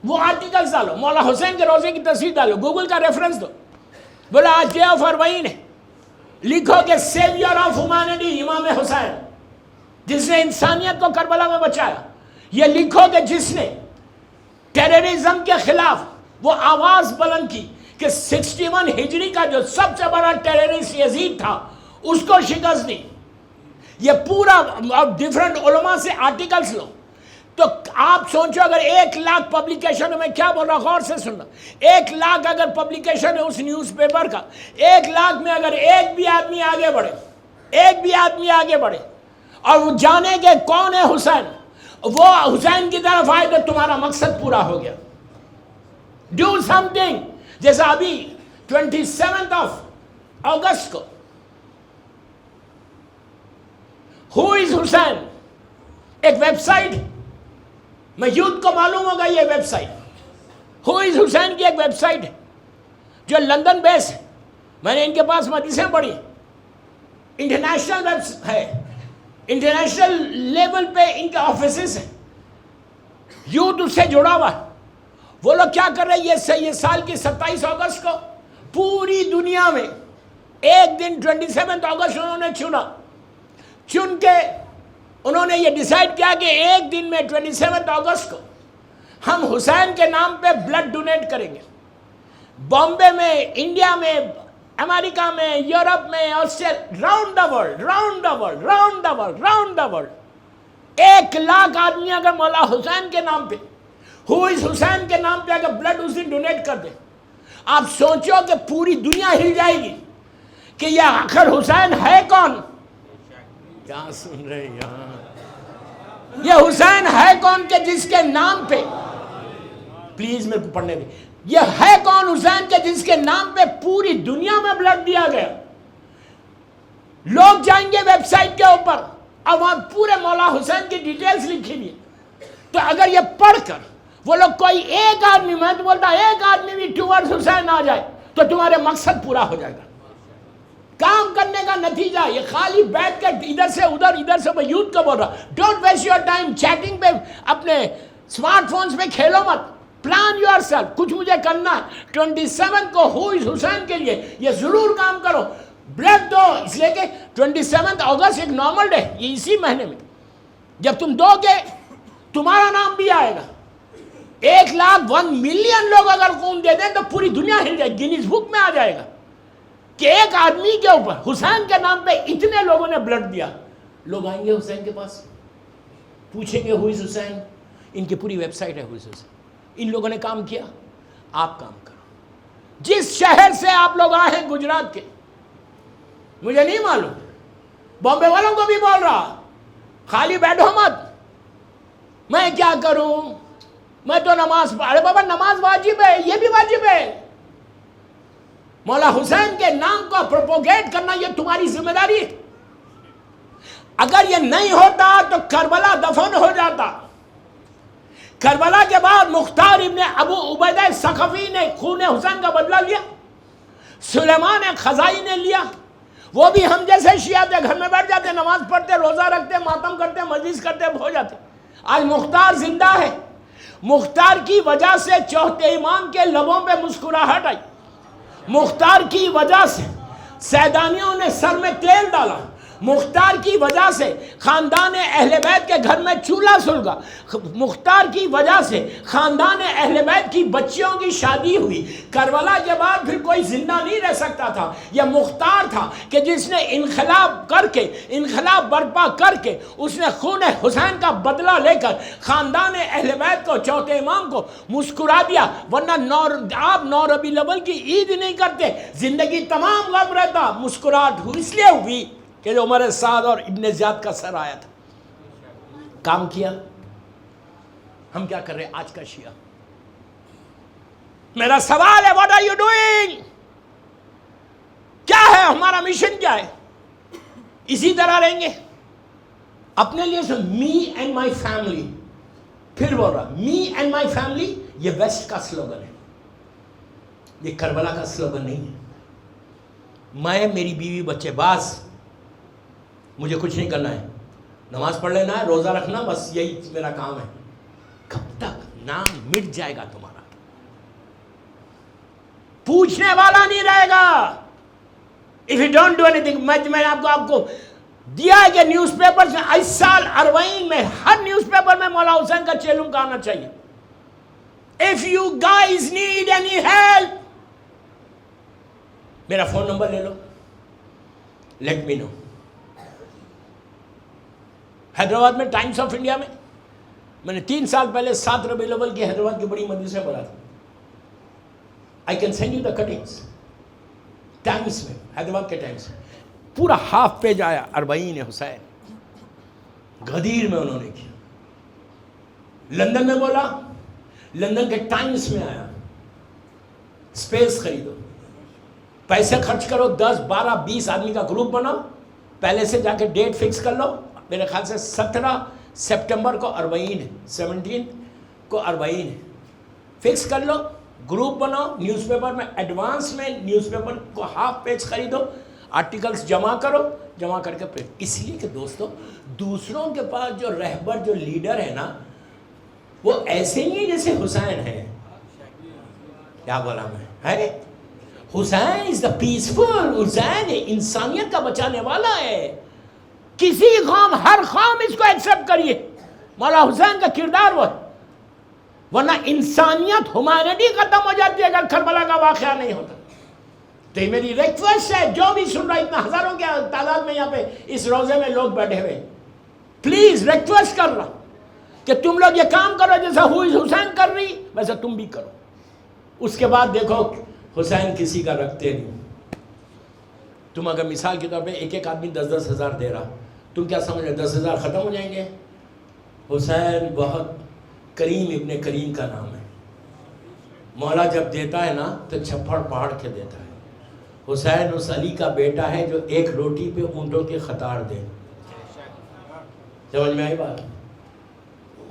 وہ آرٹیکلز ڈالو، مولا حسین کے روزے کی تصویر ڈالو، گوگل کا ریفرنس دو. بولا آج ڈے آف اربعین ہے، لکھو کہ سیویئر آف ہیومینٹی امام حسین، جس نے انسانیت کو کربلا میں بچایا. یہ لکھو کہ جس نے ٹیررزم کے خلاف وہ آواز بلند کی کہ 61 ہجری کا جو سب سے بڑا ٹیررسٹ یزید تھا اس کو شکست دی. یہ پورا ڈیفرنٹ علماء سے آرٹیکلز لو. تو آپ سوچو اگر 1,00,000 پبلیکیشن، میں کیا بول رہا غور سے سننا، 1,00,000 اگر پبلیکیشن ہے اس نیوز پیپر کا، 1,00,000 میں اگر ایک بھی آدمی آگے بڑھے اور وہ جانے کہ کون ہے حسین، وہ حسین کی طرف آئے تو تمہارا مقصد پورا ہو گیا. Do some thing. جیسا ابھی 27 اگست کو ہو از حسین ایک ویب سائٹ، میں یوتھ کو معلوم ہوگا یہ ویب سائٹ ہو از حسین کی ایک ویب سائٹ ہے جو لندن بیس ہے. میں نے ان کے پاس مجلسیں پڑھی، انٹرنیشنل ویب ہے، انٹرنیشنل لیول پہ ان کے آفیسز ہیں، یوتھ اس سے جڑا ہوا ہے. وہ لوگ کیا کر رہے ہیں، یہ سال کی 27 اگست کو پوری دنیا میں ایک دن 27 اگست انہوں نے چن کے انہوں نے یہ ڈیسائیڈ کیا کہ ایک دن میں 27 اگست کو ہم حسین کے نام پہ بلڈ ڈونیٹ کریں گے. بامبے میں، انڈیا میں، امریکہ میں، یورپ میں، Australia, round the world, round the world, round the world, round the world 1 lakh آدمی اگر مولا حسین کے نام پہ، ہو از حسین کے نام پہ اگر بلڈ اس دن ڈونیٹ کر دے، آپ سوچو کہ پوری دنیا ہل جائے گی کہ یہ آخر حسین ہے کون؟ کیا سن رہے ہیں یہاں؟ یہ حسین ہے کون کہ جس کے نام پہ، پلیز میرے کو پڑھنے دیں، یہ ہے کون حسین کے جس کے نام پہ پوری دنیا میں بلڈ دیا گیا؟ لوگ جائیں گے ویب سائٹ کے اوپر اور وہاں پورے مولا حسین کی ڈیٹیلز لکھی ہوئی ہے، تو اگر یہ پڑھ کر وہ لوگ کوئی ایک آدمی، میں تو بولتا ایک آدمی بھی ٹورڈ حسین آ جائے تو تمہارے مقصد پورا ہو جائے گا۔ کام کرنے کا نتیجہ یہ خالی بیٹھ کر ادھر سے ادھر، ادھر سے میں یوتھ کو بول رہا، don't waste your time chatting پہ، اپنے اسمارٹ فونز پہ کھیلو مت، پلان یور سیلف، کچھ مجھے کرنا ہے 27 کو ہو از حسین کے لیے یہ ضرور کام کرو، بلڈ دو، اس لیے کہ 27 اگست ایک نارمل ڈے، یہ اسی مہینے میں جب تم دو گے تمہارا نام بھی آئے گا۔ 1 لاکھ 1 ملین لوگ اگر خون دے دیں تو پوری دنیا ہل جائے، گینیز بک میں آ جائے گا کہ ایک آدمی کے اوپر حسین کے نام پہ اتنے لوگوں نے بلڈ دیا۔ لوگ آئیں گے حسین کے پاس، پوچھیں گے ہو از حسین، ان کی پوری ویب سائٹ ہے ہو از حسین۔ ان لوگوں نے کام کیا، آپ کام کرو۔ جس شہر سے آپ لوگ آئے ہیں گجرات کے، مجھے نہیں معلوم، بامبے والوں کو بھی بول رہا، خالی بیٹھو مت، میں کیا کروں، میں تو نماز پڑھ، ارے بابا نماز واجب ہے، یہ بھی واجب ہے، مولا حسین کے نام کو پروپوگیٹ کرنا یہ تمہاری ذمہ داری ہے۔ اگر یہ نہیں ہوتا تو کربلا دفن ہو جاتا۔ کربلا کے بعد مختار ابن ابو عبیدہ ثقفی نے خون حسین کا بدلہ لیا، سلیمان خزائی نے لیا، وہ بھی ہم جیسے شیعہ تھے، گھر میں بیٹھ جاتے، نماز پڑھتے، روزہ رکھتے، ماتم کرتے، مجلس کرتے، ہو جاتے۔ آج مختار زندہ ہے، مختار کی وجہ سے چوتھے امام کے لبوں پہ مسکراہٹ آئی، مختار کی وجہ سے سیدانیوں نے سر میں تیل ڈالا، مختار کی وجہ سے خاندان اہل بیت کے گھر میں چولہا سلگا، مختار کی وجہ سے خاندان اہل بیت کی بچیوں کی شادی ہوئی۔ کربلا کے بعد پھر کوئی زندہ نہیں رہ سکتا تھا، یہ مختار تھا کہ جس نے انقلاب کر کے، انقلاب برپا کر کے، اس نے خون حسین کا بدلہ لے کر خاندان اہل بیت کو، چوتھے امام کو مسکرا دیا۔ ورنہ آپ 9 ربیع الاول کی عید نہیں کرتے، زندگی تمام غم رہتا، مسکراہٹ اس لیے ہوئی کہ جو عمر سعد اور ابن زیاد کا سر آیا تھا، کام کیا۔ ہم کیا کر رہے ہیں آج کا شیعہ؟ میرا سوال ہے what are you doing؟ کیا ہے ہمارا مشن، کیا ہے؟ اسی طرح رہیں گے اپنے لیے سے می اینڈ مائی فیملی، پھر بول رہا می اینڈ مائی فیملی، یہ ویسٹ کا سلوگن ہے، یہ کربلا کا سلوگن نہیں ہے۔ میں، میری بیوی، بچے، باز، مجھے کچھ نہیں کرنا ہے، نماز پڑھ لینا ہے، روزہ رکھنا، بس یہی میرا کام ہے۔ کب تک؟ نام مٹ جائے گا تمہارا، پوچھنے والا نہیں رہے گا۔ if you don't do anything، میں نے آپ کو دیا ہے کہ نیوز پیپر میں اس سال 40 میں ہر نیوز پیپر میں مولا حسین کا چیلنج آنا چاہیے۔ if you guys need any help، میرا فون نمبر لے لو، let me know۔ حیدرآباد میں ٹائمز آف انڈیا میں نے 3 سال پہلے 7 ربیع الاول کی حیدرآباد کی بڑی مجلس میں پڑھا تھا۔ I can send you the cuttings, Times میں، حیدرآباد کے ٹائمز میں پورا ہاف پیج آیا 40 حسین، غدیر میں انہوں نے کیا۔ لندن میں بولا، لندن کے ٹائمز میں آیا، اسپیس خریدو، پیسے خرچ کرو، 10 12 20 آدمی کا گروپ بناؤ، پہلے سے جا کے ڈیٹ فکس کر لو، میرے خیال سے 17 سپٹمبر کو 40 ہے، 17 کو 40 ہے، فکس کر لو، گروپ بناؤ، نیوز پیپر میں ایڈوانس میں نیوز پیپر کو ہاف پیج خریدو، آرٹیکلز جمع کرو، جمع کر کے پھر، اس لیے کہ دوستو دوسروں کے پاس جو رہبر، جو لیڈر ہے نا، وہ ایسے نہیں جیسے حسین ہے۔ کیا بولا میں؟ ہے حسین از دا پیسفل، حسین انسانیت کا بچانے والا ہے۔ کسی قوم، ہر قوم اس کو ایکسیپٹ کریے، مولا حسین کا کردار وہ ہے، ورنہ انسانیت، ہیومینٹی ختم ہو جاتی ہے اگر کربلا کا واقعہ نہیں ہوتا۔ تو یہ میری ریکویسٹ ہے، جو بھی سن رہا ہے، اتنا ہزاروں کے تعداد میں یہاں پہ اس روزے میں لوگ بیٹھے ہوئے، پلیز ریکویسٹ کر رہا کہ تم لوگ یہ کام کرو جیسا حسین کر رہی ویسا تم بھی کرو. اس کے بعد دیکھو حسین کسی کا رکھتے نہیں. تم اگر مثال کے طور پہ ایک ایک آدمی 10-10 ہزار دے رہا، تم کیا سمجھ رہے 10 ہزار ختم ہو جائیں گے؟ حسین بہت کریم ابن کریم کا نام ہے. مولا جب دیتا ہے نا تو چھپڑ پہاڑ کے دیتا ہے. حسین اس علی کا بیٹا ہے جو ایک روٹی پہ اونٹوں کی قطار دے. سمجھ میں آئی بات؟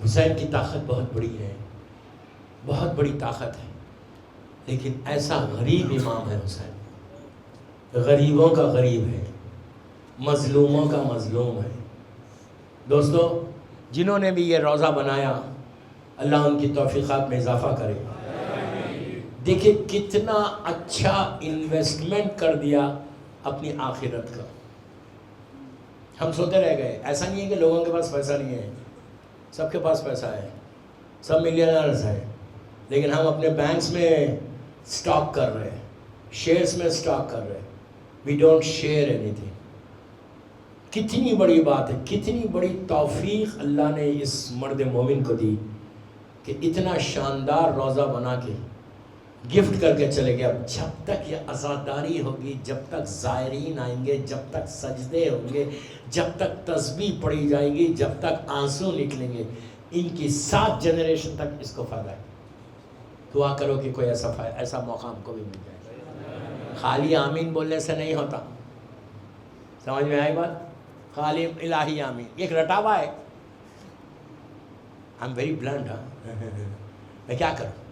حسین کی طاقت بہت بڑی ہے، بہت بڑی طاقت ہے، لیکن ایسا غریب امام ہے حسین، غریبوں کا غریب ہے، مظلوموں کا مظلوم ہے. دوستو جنہوں نے بھی یہ روزہ بنایا اللہ ان کی توفیقات میں اضافہ کرے. دیکھیں کتنا اچھا انویسٹمنٹ کر دیا اپنی آخرت کا. ہم سوتے رہ گئے. ایسا نہیں ہے کہ لوگوں کے پاس پیسہ نہیں ہے، سب کے پاس پیسہ ہے، سب ملینئرز ہیں، لیکن ہم اپنے بینکس میں سٹاک کر رہے ہیں، شیئرز میں سٹاک کر رہے ہیں. We don't share anything. کتنی بڑی بات ہے، کتنی بڑی توفیق اللہ نے اس مرد مومن کو دی کہ اتنا شاندار روزہ بنا کے گفٹ کر کے چلے گیا. جب تک یہ عزاداری ہوگی، جب تک زائرین آئیں گے، جب تک سجدے ہوں گے، جب تک تسبیح پڑھی جائے گی، جب تک آنسو نکلیں گے، ان کی 7 جنریشن تک اس کو فائدہ ہے. دعا کرو کہ کوئی ایسا موقع ہم کو بھی مل جائے. خالی آمین بولنے سے نہیں ہوتا. سمجھ میں آئی بات؟ خالی الہی آمین ایک رٹاوا ہے. I'm very blunt. میں کیا کروں؟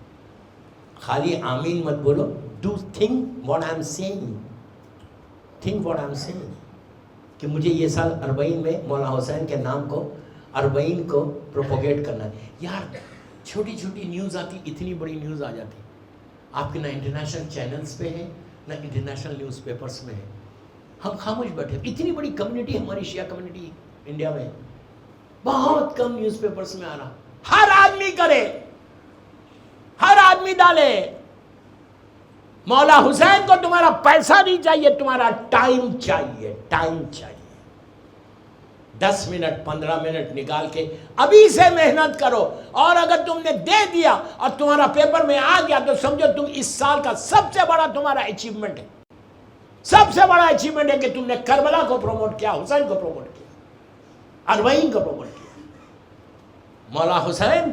خالی آمین مت بولو. Do think what I'm saying. Think what I'm saying کہ مجھے یہ سال 40 میں مولانا حسین کے نام کو 40 کو پروپوگیٹ کرنا ہے. یار چھوٹی چھوٹی نیوز آتی، اتنی بڑی نیوز آ جاتی. آپ کے نہ انٹرنیشنل چینلز پہ ہے نہ انٹرنیشنل نیوز پیپرز میں ہے. ہم خاموش بیٹھے. اتنی بڑی کمیونٹی ہماری شیعہ کمیونٹی انڈیا میں، بہت کم نیوز پیپرز میں آ رہا. ہر آدمی کرے، ہر آدمی ڈالے. مولا حسین کو تمہارا پیسہ نہیں چاہیے، تمہارا ٹائم چاہیے. ٹائم چاہیے. 10 منٹ 15 منٹ نکال کے ابھی سے محنت کرو. اور اگر تم نے دے دیا اور تمہارا پیپر میں آ گیا تو سمجھو تم اس سال کا سب سے بڑا تمہارا اچیومنٹ ہے. سب سے بڑا اچیومنٹ ہے کہ تم نے کربلا کو پروموٹ کیا، حسین کو پروموٹ کیا، 40 کو پروموٹ کیا. مولا حسین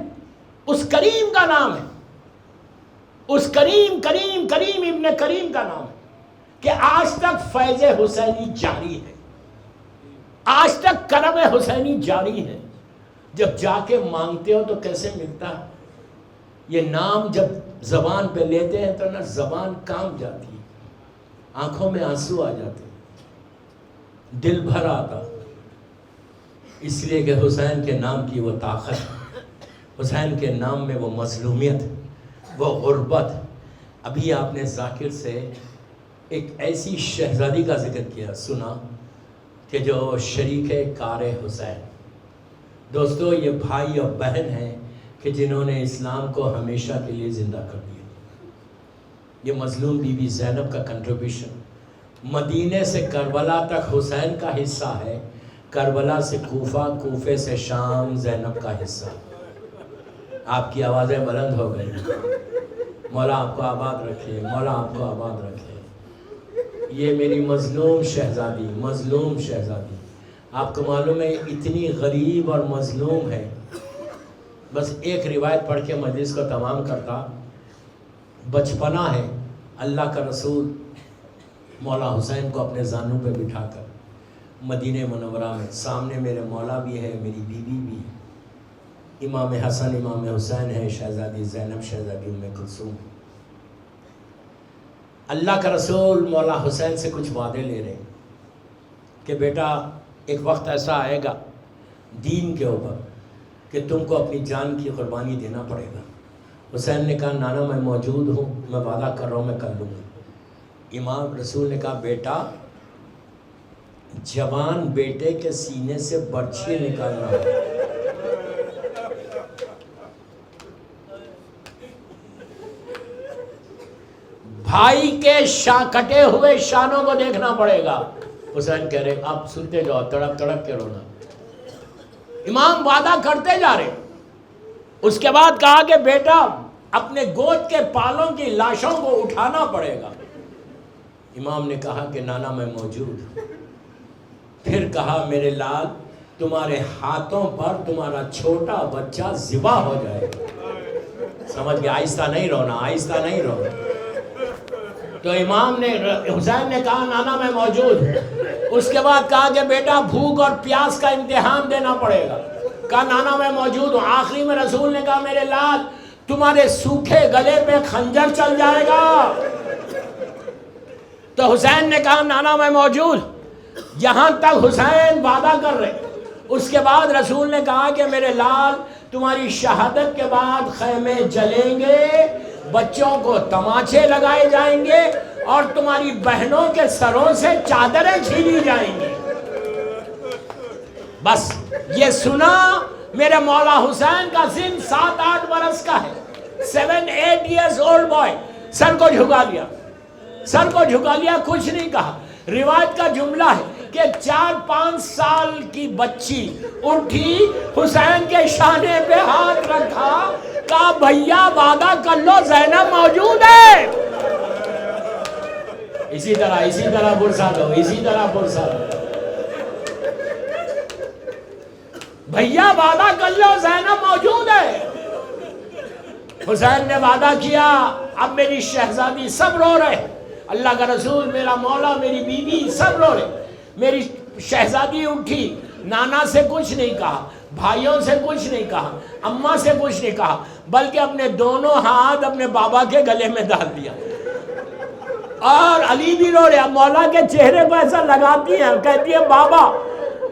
اس کریم کا نام ہے، اس کریم کریم کریم ابن کریم کا نام ہے کہ آج تک فیض حسینی جاری ہے، آج تک کرم حسینی جاری ہے. جب جا کے مانگتے ہو تو کیسے ملتا ہے؟ یہ نام جب زبان پہ لیتے ہیں تو نا زبان کام جاتی ہے، آنکھوں میں آنسو آ جاتے، دل بھر آتا. اس لیے کہ حسین کے نام کی وہ طاقت، حسین کے نام میں وہ مظلومیت، وہ غربت. ابھی آپ نے ذاکر سے ایک ایسی شہزادی کا ذکر کیا، سنا کہ جو شریک کار حسین. دوستو یہ بھائی اور بہن ہیں کہ جنہوں نے اسلام کو ہمیشہ کے لیے زندہ کر دیا. یہ مظلوم بی بی زینب کا کنٹریبیوشن. مدینے سے کربلا تک حسین کا حصہ ہے، کربلا سے کوفہ، کوفے سے شام زینب کا حصہ. آپ کی آوازیں بلند ہو گئی. مولا آپ کو آباد رکھے، مولا آپ کو آباد رکھے. یہ میری مظلوم شہزادی، مظلوم شہزادی. آپ کو معلوم ہے اتنی غریب اور مظلوم ہے. بس ایک روایت پڑھ کے مجلس کو تمام کرتا. بچپنا ہے، اللہ کا رسول مولا حسین کو اپنے زانوں پہ بٹھا کر مدینہ منورہ میں، سامنے میرے مولا بھی ہے، میری بیوی بھی ہے، امام حسن امام حسین ہے، شہزادی زینب، شہزادی ام کلثوم. اللہ کا رسول مولا حسین سے کچھ وعدے لے رہے کہ بیٹا ایک وقت ایسا آئے گا دین کے اوپر کہ تم کو اپنی جان کی قربانی دینا پڑے گا. حسین نے کہا نانا میں موجود ہوں، میں وعدہ کر رہا ہوں، میں کر لوں گا. امام رسول نے کہا بیٹا جوان بیٹے کے سینے سے برچھی نکالنا ہے. بھائی کے کٹے ہوئے شانوں کو دیکھنا پڑے گا. حسین کہہ رہے آپ سنتے جاؤ, تڑپ تڑپ کے رونا. امام وعدہ کرتے جا رہے. اس کے بعد کہا کہ بیٹا اپنے گود کے پالوں کی لاشوں کو اٹھانا پڑے گا. امام نے کہا کہ نانا میں موجود ہوں. پھر کہا میرے لال تمہارے ہاتھوں پر تمہارا چھوٹا بچہ ذبح ہو جائے گا. سمجھ گیا, آہستہ نہیں رونا, آہستہ نہیں رونا. تو امام نے حسین نے کہا نانا میں موجود ہوں. اس کے بعد کہا کہ بیٹا بھوک اور پیاس کا امتحان دینا پڑے گا. کہا نانا میں موجود ہوں. آخری میں رسول نے کہا میرے لال تمہارے سوکھے گلے پہ خنجر چل جائے گا. تو حسین نے کہا نانا میں موجود. یہاں تک حسین وعدہ کر رہے. اس کے بعد رسول نے کہا کہ میرے لال تمہاری شہادت کے بعد خیمے جلیں گے, بچوں کو تماچے لگائے جائیں گے اور تمہاری بہنوں کے سروں سے چادریں چھینی جائیں گی. بس یہ سنا میرے مولا حسین کا سن 7-8 برس کا ہے. 7-8 years old boy. سر کو جھکا لیا, سر کو جھکا لیا, کچھ نہیں کہا. روایت کا جملہ ہے کہ 4-5 سال کی بچی اٹھی, حسین کے شانے پہ ہاتھ رکھا, کہا بھیا وعدہ کر لو زینب موجود ہے. اسی طرح برسا دو, اسی طرح برسا دو. بھیا وعدہ کر لو زینب موجود ہے. حسین نے وعدہ کیا. اب میری شہزادی سب رو رہے, اللہ کا رسول, میرا مولا, میری بیوی سب رو رہے. میری شہزادی اٹھی, نانا سے کچھ نہیں کہا, بھائیوں سے کچھ نہیں کہا, اماں سے کچھ نہیں کہا, بلکہ اپنے دونوں ہاتھ اپنے بابا کے گلے میں ڈال دیا. اور علی بھی رو رہے. اب مولا کے چہرے کو ایسا لگاتی ہیں, کہتی ہے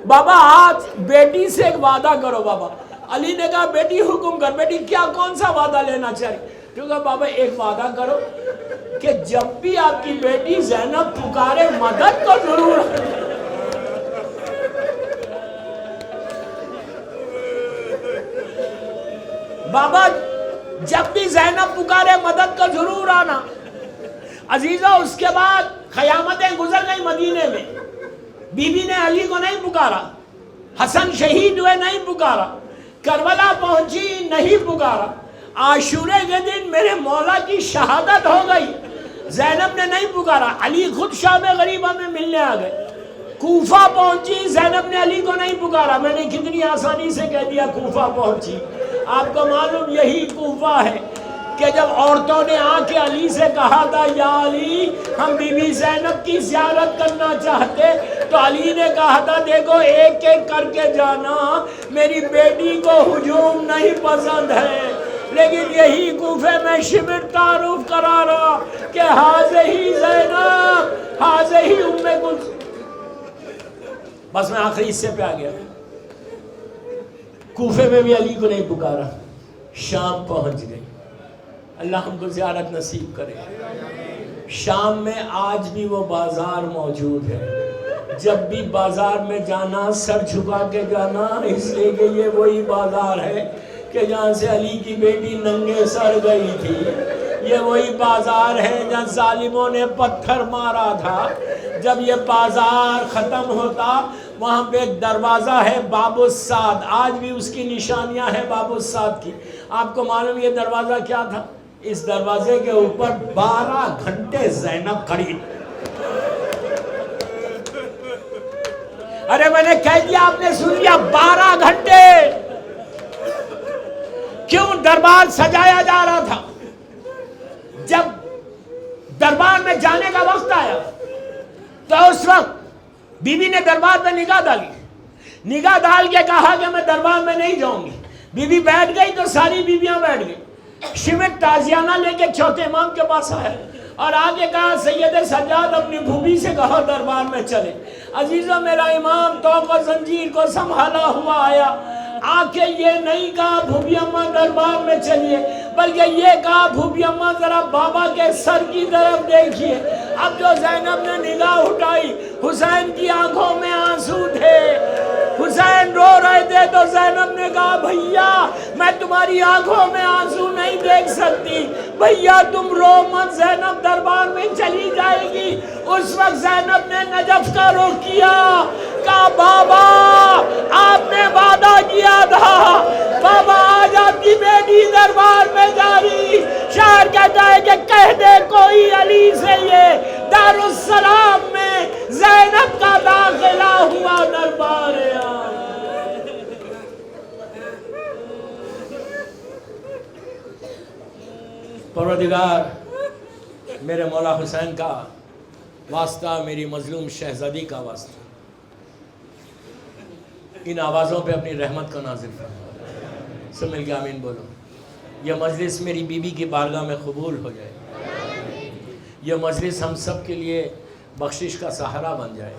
بابا آج بیٹی سے ایک وعدہ کرو. بابا علی نے کہا بیٹی حکم کر. بیٹی کیا, کون سا وعدہ لینا چاہیے؟ تو کہا بابا ایک وعدہ کرو کہ جب بھی آپ کی بیٹی زینب پکارے مدد تو ضرور. بابا جب بھی زینب پکارے مدد کو ضرور آنا. عزیزہ اس کے بعد قیامتیں گزر گئی مدینے میں. بی بی نے علی کو نہیں پکارا, حسن شہید ہوئے نہیں پکارا, کربلا پہنچی نہیں پکارا, عاشورے کے دن میرے مولا کی شہادت ہو گئی, زینب نے نہیں پکارا. علی خود شام غریبہ میں ملنے آ گئے. کوفہ پہنچی, زینب نے علی کو نہیں پکارا. میں نے کتنی آسانی سے کہہ دیا کوفہ پہنچی. آپ کو معلوم یہی کوفہ ہے کہ جب عورتوں نے آ کے علی سے کہا تھا یا علی ہم بی بی زینب کی زیارت کرنا چاہتے, تو علی نے کہا تھا دیکھو ایک ایک کر کے جانا, میری بیٹی کو ہجوم نہیں پسند ہے. لیکن یہی کوفے میں شبر تعارف کرا رہا کہ حاضہی زینب, حاضہی ام کلثوم. بس میں آخری حصے پہ آ گیا. کوفے میں بھی علی کو نہیں پکارا. شام پہنچ گئی. اللہ ہم کو زیارت نصیب کرے. شام میں آج بھی وہ بازار موجود ہے. جب بھی بازار میں جانا سر جھکا کے جانا, اس لیے کہ یہ وہی بازار ہے کہ جہاں سے علی کی بیٹی ننگے سر گئی تھی. یہ وہی بازار ہے جہاں ظالموں نے پتھر مارا تھا. جب یہ بازار ختم ہوتا وہاں پہ ایک دروازہ ہے باب السعد, آج بھی اس کی نشانیاں ہیں باب السعد کی. آپ کو معلوم یہ دروازہ کیا تھا؟ اس دروازے کے اوپر 12 گھنٹے زینب کھڑی. ارے میں نے کہہ دیا, آپ نے سن لیا, 12 گھنٹے. کیوں دربار سجایا جا رہا تھا؟ جب دربار میں جانے کا وقت آیا تو اس وقت بی بی نے دربار میں نگاہ ڈالی. نگاہ ڈال کے کہا کہ میں دربار میں نہیں جاؤں گی. بی بی بیٹھ گئی تو ساری بیویاں بیٹھ گئی. شمٹ تازیانہ لے کے چوتھے امام کے پاس آیا اور آگے کہا سید سجاد اپنی بھوبی سے کہا دربار میں چلے. عزیزہ میرا امام توق و زنجیر کو سنبھالا ہوا آیا. آکے یہ نہیں کہا بھوبی اماں دربار میں چلیے, بلکہ یہ کہا بھوبی اماں ذرا بابا کے سر کی طرف دیکھیے. اب جو زینب نے نگاہ اٹھائی, حسین کی آنکھوں میں آنسو تھے. حسین رو رہے تھے, گئے تو زینب نے کہا بھیا میں تمہاری آنکھوں میں آنسو نہیں دیکھ سکتی، بھیا تم رو مت، زینب دربار میں چلی جائے گی۔ اس وقت زینب نے نجف کا رخ کیا، کہا بابا آپ نے وعدہ کیا تھا، بابا آج آپ کی بیٹی دربار میں جا رہی، شاعر کہتا ہے کہ کہہ دے کوئی علی سے یہ دارالسلام میں زینب کا داخلہ ہوا دربار پروردگار میرے مولا حسین کا واسطہ، میری مظلوم شہزادی کا واسطہ، ان آوازوں پہ اپنی رحمت کو نازل فرما، سب مل کے آمین بولو۔ یہ مجلس میری بیوی کی بارگاہ میں قبول ہو جائے، یہ مجلس ہم سب کے لیے بخشش کا سہارا بن جائے،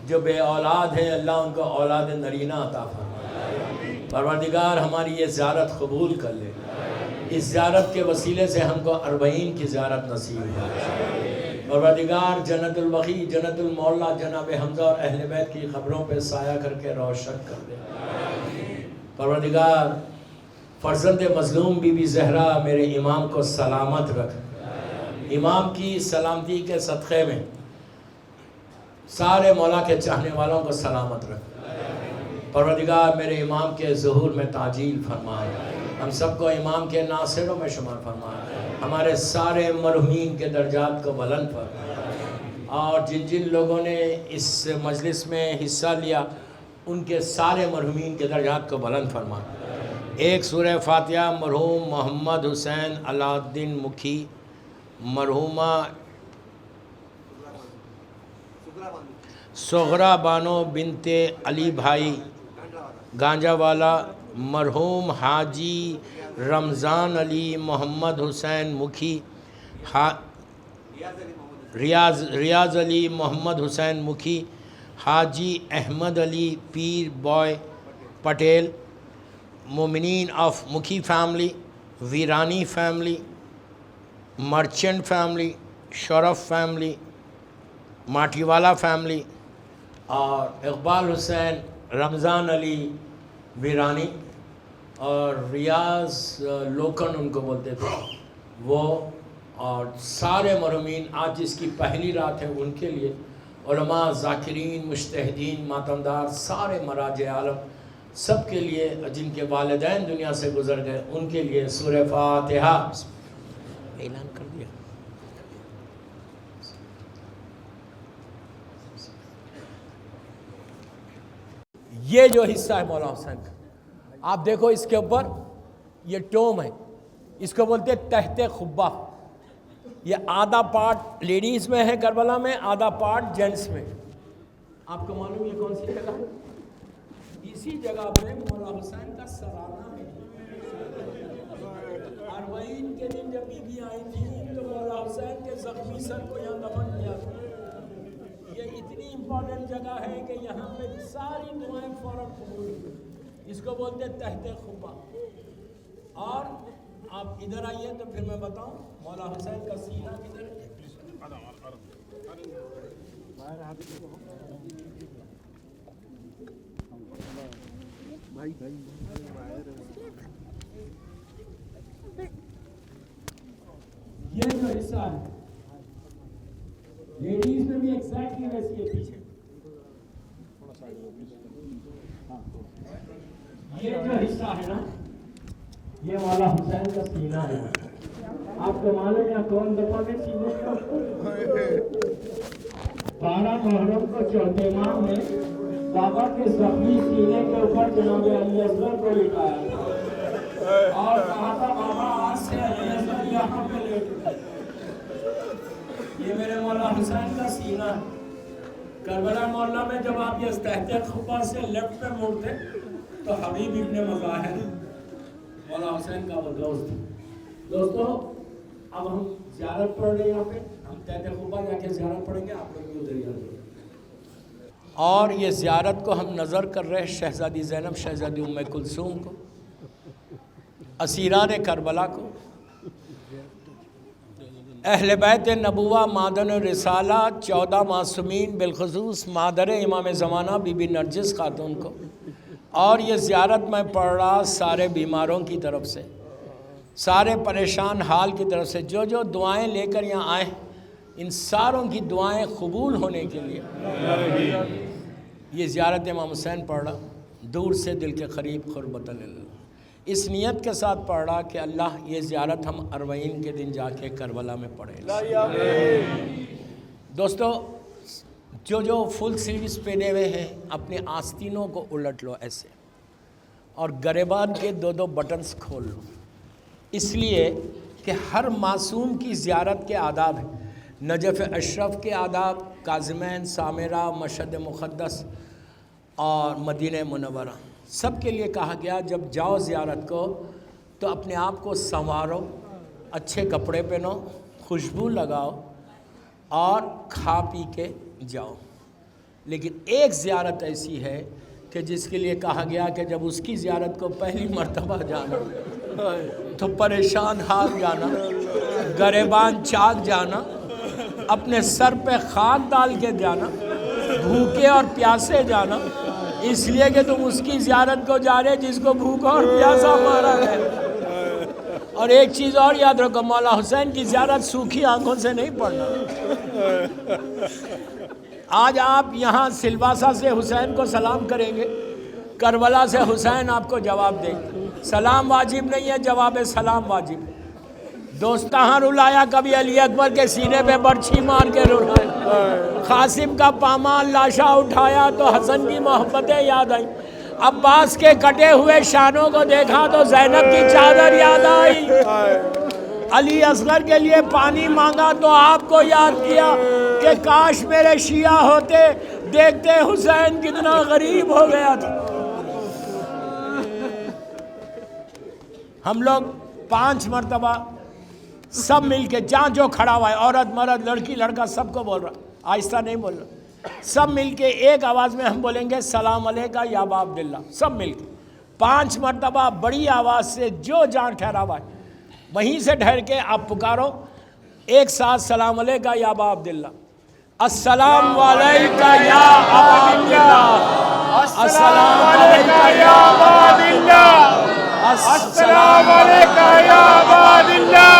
جو بے اولاد ہے اللہ ان کو اولاد نرینہ عطا فرما، پروردگار ہماری یہ زیارت قبول کر لے، اس زیارت کے وسیلے سے ہم کو 40 کی زیارت نصیب ہو، پروردگار جنت البقیع، جنت المعلا جناب حمزہ اور اہل بیت کی قبروں پہ سایہ کر کے روشن کر دے، پروردگار فرزند مظلوم بی بی زہرا میرے امام کو سلامت رکھ، امام کی سلامتی کے صدقے میں سارے مولا کے چاہنے والوں کو سلامت رکھ، پروردگار میرے امام کے ظہور میں تعجیل فرمائے، ہم سب کو امام کے ناصروں میں شمار فرمائے، ہمارے سارے مرحومین کے درجات کو بلند فرمائے، اور جن جن لوگوں نے اس مجلس میں حصہ لیا ان کے سارے مرحومین کے درجات کو بلند فرمائے۔ ایک سورہ فاتحہ مرحوم محمد حسین علاء الدین مکھی، مرحومہ سغرا بانو بنت علی بھائی گانجا والا، مرحوم حاجی رمضان علی محمد حسین مکھی، ریاض علی محمد حسین مکھی، حاجی احمد علی پیر بوائے پٹیل، مومنین آف مکھی فیملی، ویرانی فیملی، مرچنٹ فیملی، شرف فیملی، ماٹھی والا فیملی، اور اقبال حسین رمضان علی ویرانی، اور ریاض لوکن ان کو بولتے تھے وہ، اور سارے مرحومین آج جس کی پہلی رات ہے ان کے لیے، علماء، ذاکرین، مجتہدین، ماتمدار، سارے مراجع عالم سب کے لیے، جن کے والدین دنیا سے گزر گئے ان کے لیے سورہ فاتحہ اعلان کر دیا۔ یہ جو حصہ ہے مولا حسین کا، آپ دیکھو اس کے اوپر یہ ٹوم ہے، اس کو بولتے تحت خبہ، یہ آدھا پارٹ لیڈیز میں ہے کربلا میں، آدھا پارٹ جینٹس میں۔ آپ کو معلوم یہ کون سی جگہ ہے؟ اسی جگہ پہ مولا حسین کا سرانہ ہے، اور وہیں کے دن جب بی بی آئی تھی تو مولا حسین کے زخمی سر کو یہاں دفن کیا تھا۔ یہ اتنی امپورٹنٹ جگہ ہے کہ یہاں پہ ساری دعائیں فوراً قبول ہوئی، اس کو بولتے تحت خبہ۔ اور آپ ادھر آئیے تو پھر میں بتاؤں مولا حسین کا سینہ کدھر ہے۔ یہ جو حصہ ہے لیڈیز میں بھی ایگزیکٹلی ویسی ہے، پیچھے یہ جو حصہ ہے نا یہ مولا حسین کا سینہ ہے۔ آپ کو معلوم ہے کون دفعہ کے سینے کا 12 محرم کو چوتھے ماہ میں بابا کے زخمی سینے کے اوپر جناب علی اصغر کو لٹایا تھا اور کہا تھا بابا آج سے علی اصغر یہاں پہ لیٹ۔ یہ میرے مولا حسین کا سینہ ہے۔ کربلا مولا میں جب آپ یہ تحت خبہ سے لیفٹ پہ مڑتے تو حبیب ابن مظاہر مولا حسین کا وہ دوست۔ دوستو اب ہم زیارت پڑھ رہے ہیں، یہاں پہ ہم تحت خبہ جا کے زیارت پڑھیں گے، آپ لوگ بھی ادھر ہی آئیں۔ اور یہ زیارت کو ہم نظر کر رہے شہزادی زینب، شہزادی ام کلثوم کو، اسیران کربلا کو، اہل بیت نبوہ معدن رسالہ 14 معصومین، بالخصوص مادر امام زمانہ بی بی نرجس خاتون کو، اور یہ زیارت میں پڑھ رہا سارے بیماروں کی طرف سے، سارے پریشان حال کی طرف سے، جو جو دعائیں لے کر یہاں آئے ان ساروں کی دعائیں قبول ہونے کے لیے یہ زیارت امام حسین پڑھ رہا، دور سے دل کے قریب قربت اللہ، اس نیت کے ساتھ پڑھ رہا کہ اللہ یہ زیارت ہم اربعین کے دن جا کے کربلا میں پڑھیں۔ دوستو، جو فل سلیوز پہنے ہوئے ہیں اپنے آستینوں کو الٹ لو ایسے، اور گریبان کے 2 بٹنز کھول لو، اس لیے کہ ہر معصوم کی زیارت کے آداب ہیں، نجف اشرف کے آداب، کاظمین، سامرہ، مشہد مقدس اور مدینہ منورہ، سب کے لیے کہا گیا جب جاؤ زیارت کو تو اپنے آپ کو سنوارو، اچھے کپڑے پہنو، خوشبو لگاؤ اور کھا پی کے جاؤ۔ لیکن ایک زیارت ایسی ہے کہ جس کے لیے کہا گیا کہ جب اس کی زیارت کو پہلی مرتبہ جانا تو پریشان حال جانا، گریبان چاک جانا، اپنے سر پہ خاک ڈال کے جانا، بھوکے اور پیاسے جانا، اس لیے کہ تم اس کی زیارت کو جا رہے جس کو بھوکا اور پیاسا مارا گیا۔ اور ایک چیز اور یاد رکھو، مولا حسین کی زیارت سوکھی آنکھوں سے نہیں پڑھنا۔ آج آپ یہاں سلواسا سے حسین کو سلام کریں گے، کربلا سے حسین آپ کو جواب دیں گے۔ سلام واجب نہیں ہے، جواب سلام واجب ہے۔ دوست کہاں رلایا کبھی علی اکبر کے سینے پہ برچھی مار کے رلایا، قاسم کا پامال لاشا اٹھایا تو حسن کی محبتیں یاد آئی، عباس کے کٹے ہوئے شانوں کو دیکھا تو زینب کی چادر یاد آئی، علی اصغر کے لیے پانی مانگا تو آپ کو یاد کیا کہ کاش میرے شیعہ ہوتے، دیکھتے حسین کتنا غریب ہو گیا تھا۔ ہم لوگ 5 مرتبہ سب مل کے، جہاں جو کھڑا ہوا ہے، عورت مرد لڑکی لڑکا سب کو بول رہا، آہستہ نہیں بول رہا، سب مل کے ایک آواز میں ہم بولیں گے سلام علیکہ یا ابا عبداللہ، سب مل کے 5 مرتبہ بڑی آواز سے، جو جہاں ٹھہرا ہوا ہے وہیں سے ٹھہر کے آپ پکارو ایک ساتھ، سلام علیکہ یا ابا عبداللہ، السلام علیکہ یا ابا عبداللہ، السلام علیکہ یا ابا عبداللہ، السلام علیکہ یا ابا عبداللہ،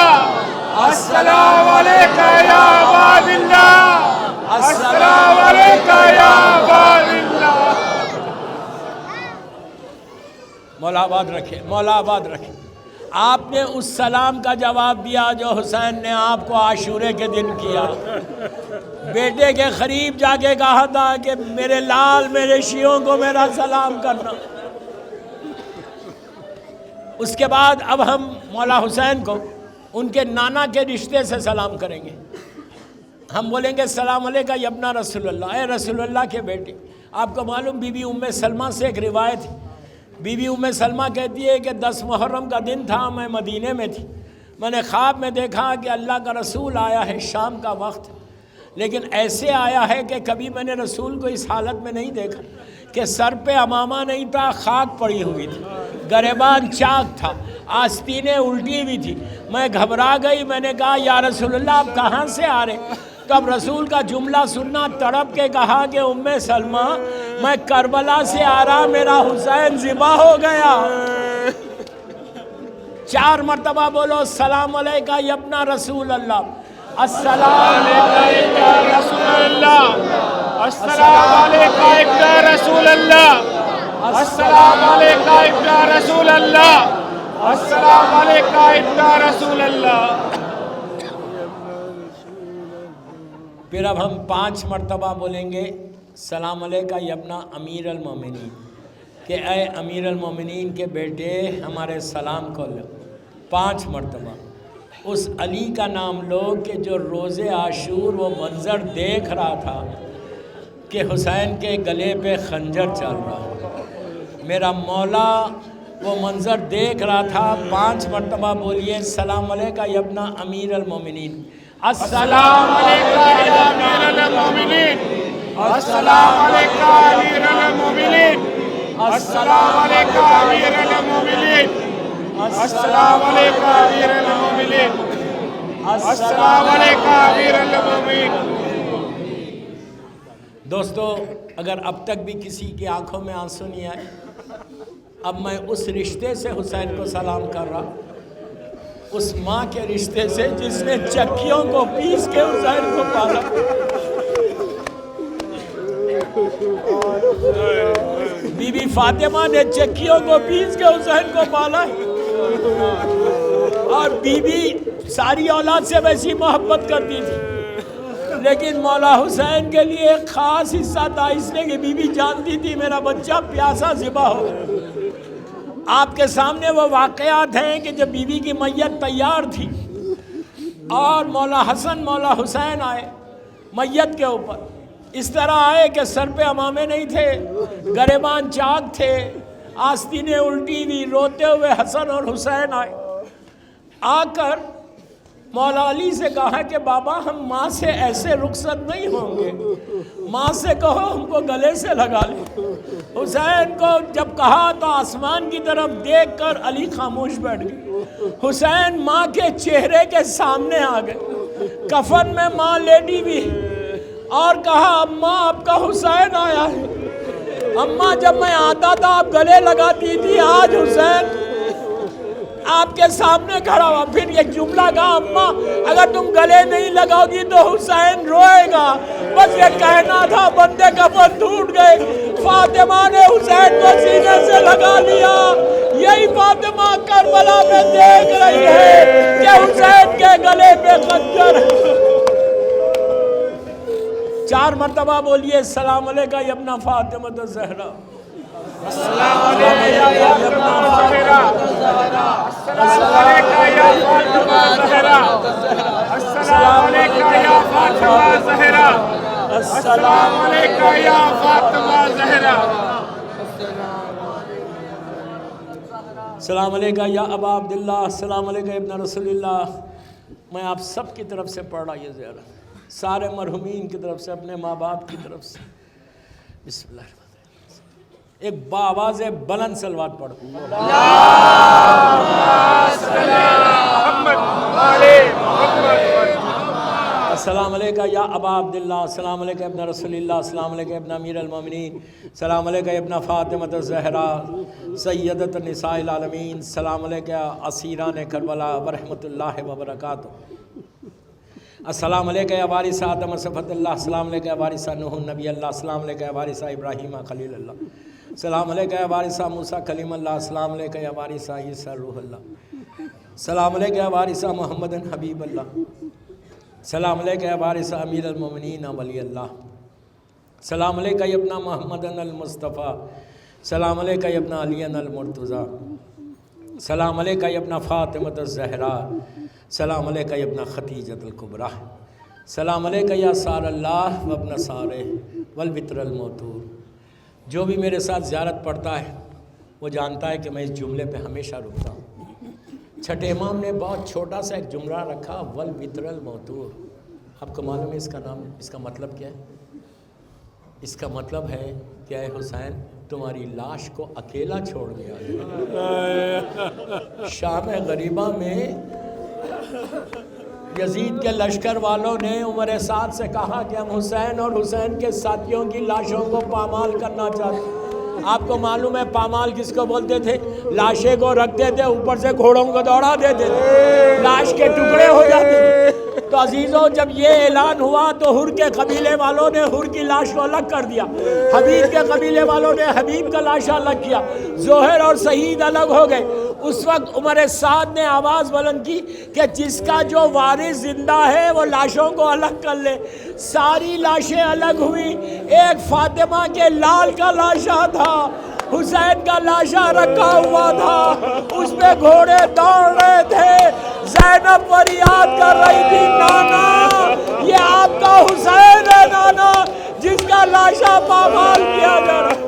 السلام علیکہ یا ابا عبداللہ، السلام علیکہ یا ابا عبداللہ۔ مولا آباد رکھے، مولا آباد رکھے۔ آپ نے اس سلام کا جواب دیا جو حسین نے آپ کو عاشورے کے دن کیا، بیٹے کے قریب جا کے کہا تھا کہ میرے لال، میرے شیعوں کو میرا سلام کرنا۔ اس کے بعد اب ہم مولا حسین کو ان کے نانا کے رشتے سے سلام کریں گے۔ ہم بولیں گے السلام علیکہ یا ابن رسول اللہ، اے رسول اللہ کے بیٹے۔ آپ کو معلوم بی بی ام سلمہ سے ایک روایت ہے، بی بی ام سلمہ کہتی ہے کہ 10 محرم کا دن تھا، میں مدینے میں تھی، میں نے خواب میں دیکھا کہ اللہ کا رسول آیا ہے، شام کا وقت، لیکن ایسے آیا ہے کہ کبھی میں نے رسول کو اس حالت میں نہیں دیکھا کہ سر پہ امامہ نہیں تھا، خاک پڑی ہوئی تھی، گریبان چاک تھا، آستینیں الٹی ہوئی تھی۔ میں گھبرا گئی، میں نے کہا یا رسول اللہ آپ کہاں سے آ رہے؟ تو اب رسول کا جملہ سننا، تڑپ کے کہا کہ ام سلمہ میں کربلا سے آ رہا، میرا حسین ذبح ہو گیا۔ 4 مرتبہ بولو السلام علیکہ یا ابن رسول اللہ، السلام علیکہ یا رسول اللہ، السلام علیکہ ابن رسول اللہ، السلام علیکہ ابن رسول اللہ، السلام علیکہ ابن رسول اللہ۔ پھر اب ہم 5 مرتبہ بولیں گے سلام علیکہ یا ابن امیر المومنین، کہ اے امیر المومنین کے بیٹے ہمارے سلام کو لو 5 مرتبہ۔ اس علی کا نام لو کہ جو روز عاشور وہ منظر دیکھ رہا تھا کہ حسین کے گلے پہ خنجر چل رہا، میرا مولا وہ منظر دیکھ رہا تھا۔ 5 مرتبہ بولیے سلام علیکہ یا ابن امیر المومنین، السلام علیکہ یا امیر المومنین، السلام علیکہ امیر المومنین، السلام علیکہ امیر المومنین، السلام علیکہ امیر المومنین، السلام علیکہ امیر المومنین۔ دوستو، اگر اب تک بھی کسی کی آنکھوں میں آنسو نہیں آئے اب میں اس رشتے سے حسین کو سلام کر رہا، اس ماں کے رشتے سے جس نے چکیوں کو پیس کے حسین کو پالا۔ بی بی فاطمہ نے چکیوں کو پیس کے حسین کو پالا، اور بی بی ساری اولاد سے ویسی محبت کرتی تھی، لیکن مولا حسین کے لیے ایک خاص حصہ تھا، اس لیے کہ بی بی جانتی تھی میرا بچہ پیاسا ذبح ہو۔ آپ کے سامنے وہ واقعات ہیں کہ جب بی بی کی میت تیار تھی اور مولا حسن مولا حسین آئے میت کے اوپر، اس طرح آئے کہ سر پہ امامے نہیں تھے، گریبان چاک تھے، آستینیں الٹی ہوئی، روتے ہوئے حسن اور حسین آئے۔ آ کر مولا علی سے کہا کہ بابا ہم ماں سے ایسے رخصت نہیں ہوں گے، ماں سے کہو ہم کو گلے سے لگا لیں۔ حسین کو جب کہا تو آسمان کی طرف دیکھ کر علی خاموش بیٹھ گئے۔ حسین ماں کے چہرے کے سامنے آ گئے، کفن میں ماں لیٹی ہوئی، اور کہا اماں آپ کا حسین آیا ہے۔ اماں جب میں آتا تھا آپ گلے لگاتی تھی، آج حسین آپ کے سامنے کھڑا ہوا۔ پھر یہ جملہ کہا اماں اگر تم گلے نہیں لگاؤ گی تو حسین روئے گا۔ بس یہ کہنا تھا، بندے کفن ٹوٹ گئے، فاطمہ نے حسین کو سینے سے لگا لیا۔ یہی فاطمہ کربلا میں دیکھ رہی ہے کہ حسین کے گلے پہ خنجر۔ 4 مرتبہ بولیے السلام علیکہ یا ابن فاطمہ الزہرا، السلام علیکم یا فاطمہ الزہرا، السلام علیکم یا فاطمہ الزہرا، السلام علیکم یا فاطمہ الزہرا، السلام علیکم یا فاطمہ الزہرا، السلام علیکم یا ابا عبداللہ، السلام علیکم ابن رسول اللہ۔ میں آپ سب کی طرف سے پڑھ رہا یہ زیارت، سارے مرحومین کی طرف سے، اپنے ماں باپ کی طرف سے۔ بسم اللہ الرحمن الرحیم، ایک بآواز بلند صلوات پڑھو۔ السلام علیکم یا ابا عبداللہ، السلام علیکم ابن رسول اللہ، السلام علیکم ابن امیر المومنین، السلام علیکم ابن فاطمہ الزہرا سیدۃ النساء العالمین، السلام علیکم اسیران کربلا ورحمۃ اللہ وبرکاتہ، السلام علیکم یا وارث آدم صفت اللہ، السلام علیکم یا وارث نوح نبی اللہ، السلام علیکم یا وارث ابراہیم خلیل اللہ، السلام علیکم یا وارث موسیٰ کلیم اللہ، السلام علیکم یا وارث عیسیٰ روح اللہ، السلام علیکم یا وارث محمد حبیب اللہ، السلام علیکم یا وارث امیر المومنین ولی اللہ، السلام علیکم یا ابن محمد المصطفیٰ، السلام علیکم یا ابن علی المرتضیٰ، السلام علیکم یا ابن فاطمہ الزہرا، السلام علیکم یا ابن خدیجۃ الکبریٰ، السلام علیکم یا سار اللہ و ابن سارہ والوتر الموتور۔ جو بھی میرے ساتھ زیارت پڑھتا ہے وہ جانتا ہے کہ میں اس جملے پہ ہمیشہ رکتا ہوں۔ چھٹے امام نے بہت چھوٹا سا ایک جملہ رکھا، والوتر الموتور۔ آپ کو معلوم ہے اس کا نام، اس کا مطلب کیا ہے؟ اس کا مطلب ہے کہ اے حسین تمہاری لاش کو اکیلا چھوڑ دیا۔ شام غریبہ میں یزید کے لشکر والوں نے عمر سعد سے کہا کہ ہم حسین اور حسین کے ساتھیوں کی لاشوں کو پامال کرنا چاہتے ہیں۔ آپ کو معلوم ہے پامال کس کو بولتے تھے؟ لاشیں کو رکھتے تھے، اوپر سے گھوڑوں کو دوڑا دیتے تھے، لاش کے ٹکڑے ہو جاتے تھے۔ تو عزیزوں جب یہ اعلان ہوا تو حر کے قبیلے والوں نے حر کی لاش کو الگ کر دیا، حبیب کے قبیلے والوں نے حبیب کا لاش الگ کیا، زہر اور سعید الگ ہو گئے۔ اس وقت عمر سعد نے آواز بلند کی کہ جس کا جو وارث زندہ ہے وہ لاشوں کو الگ کر لے۔ ساری لاشیں الگ ہوئی، ایک فاطمہ کے لال کا لاشا تھا، حسین کا لاشا رکھا ہوا تھا، اس پہ گھوڑے دوڑ رہے تھے، زینب فریاد کر رہی تھی نانا یہ آپ کا حسین ہے نانا جس کا لاشا پامال کیا جا رہا۔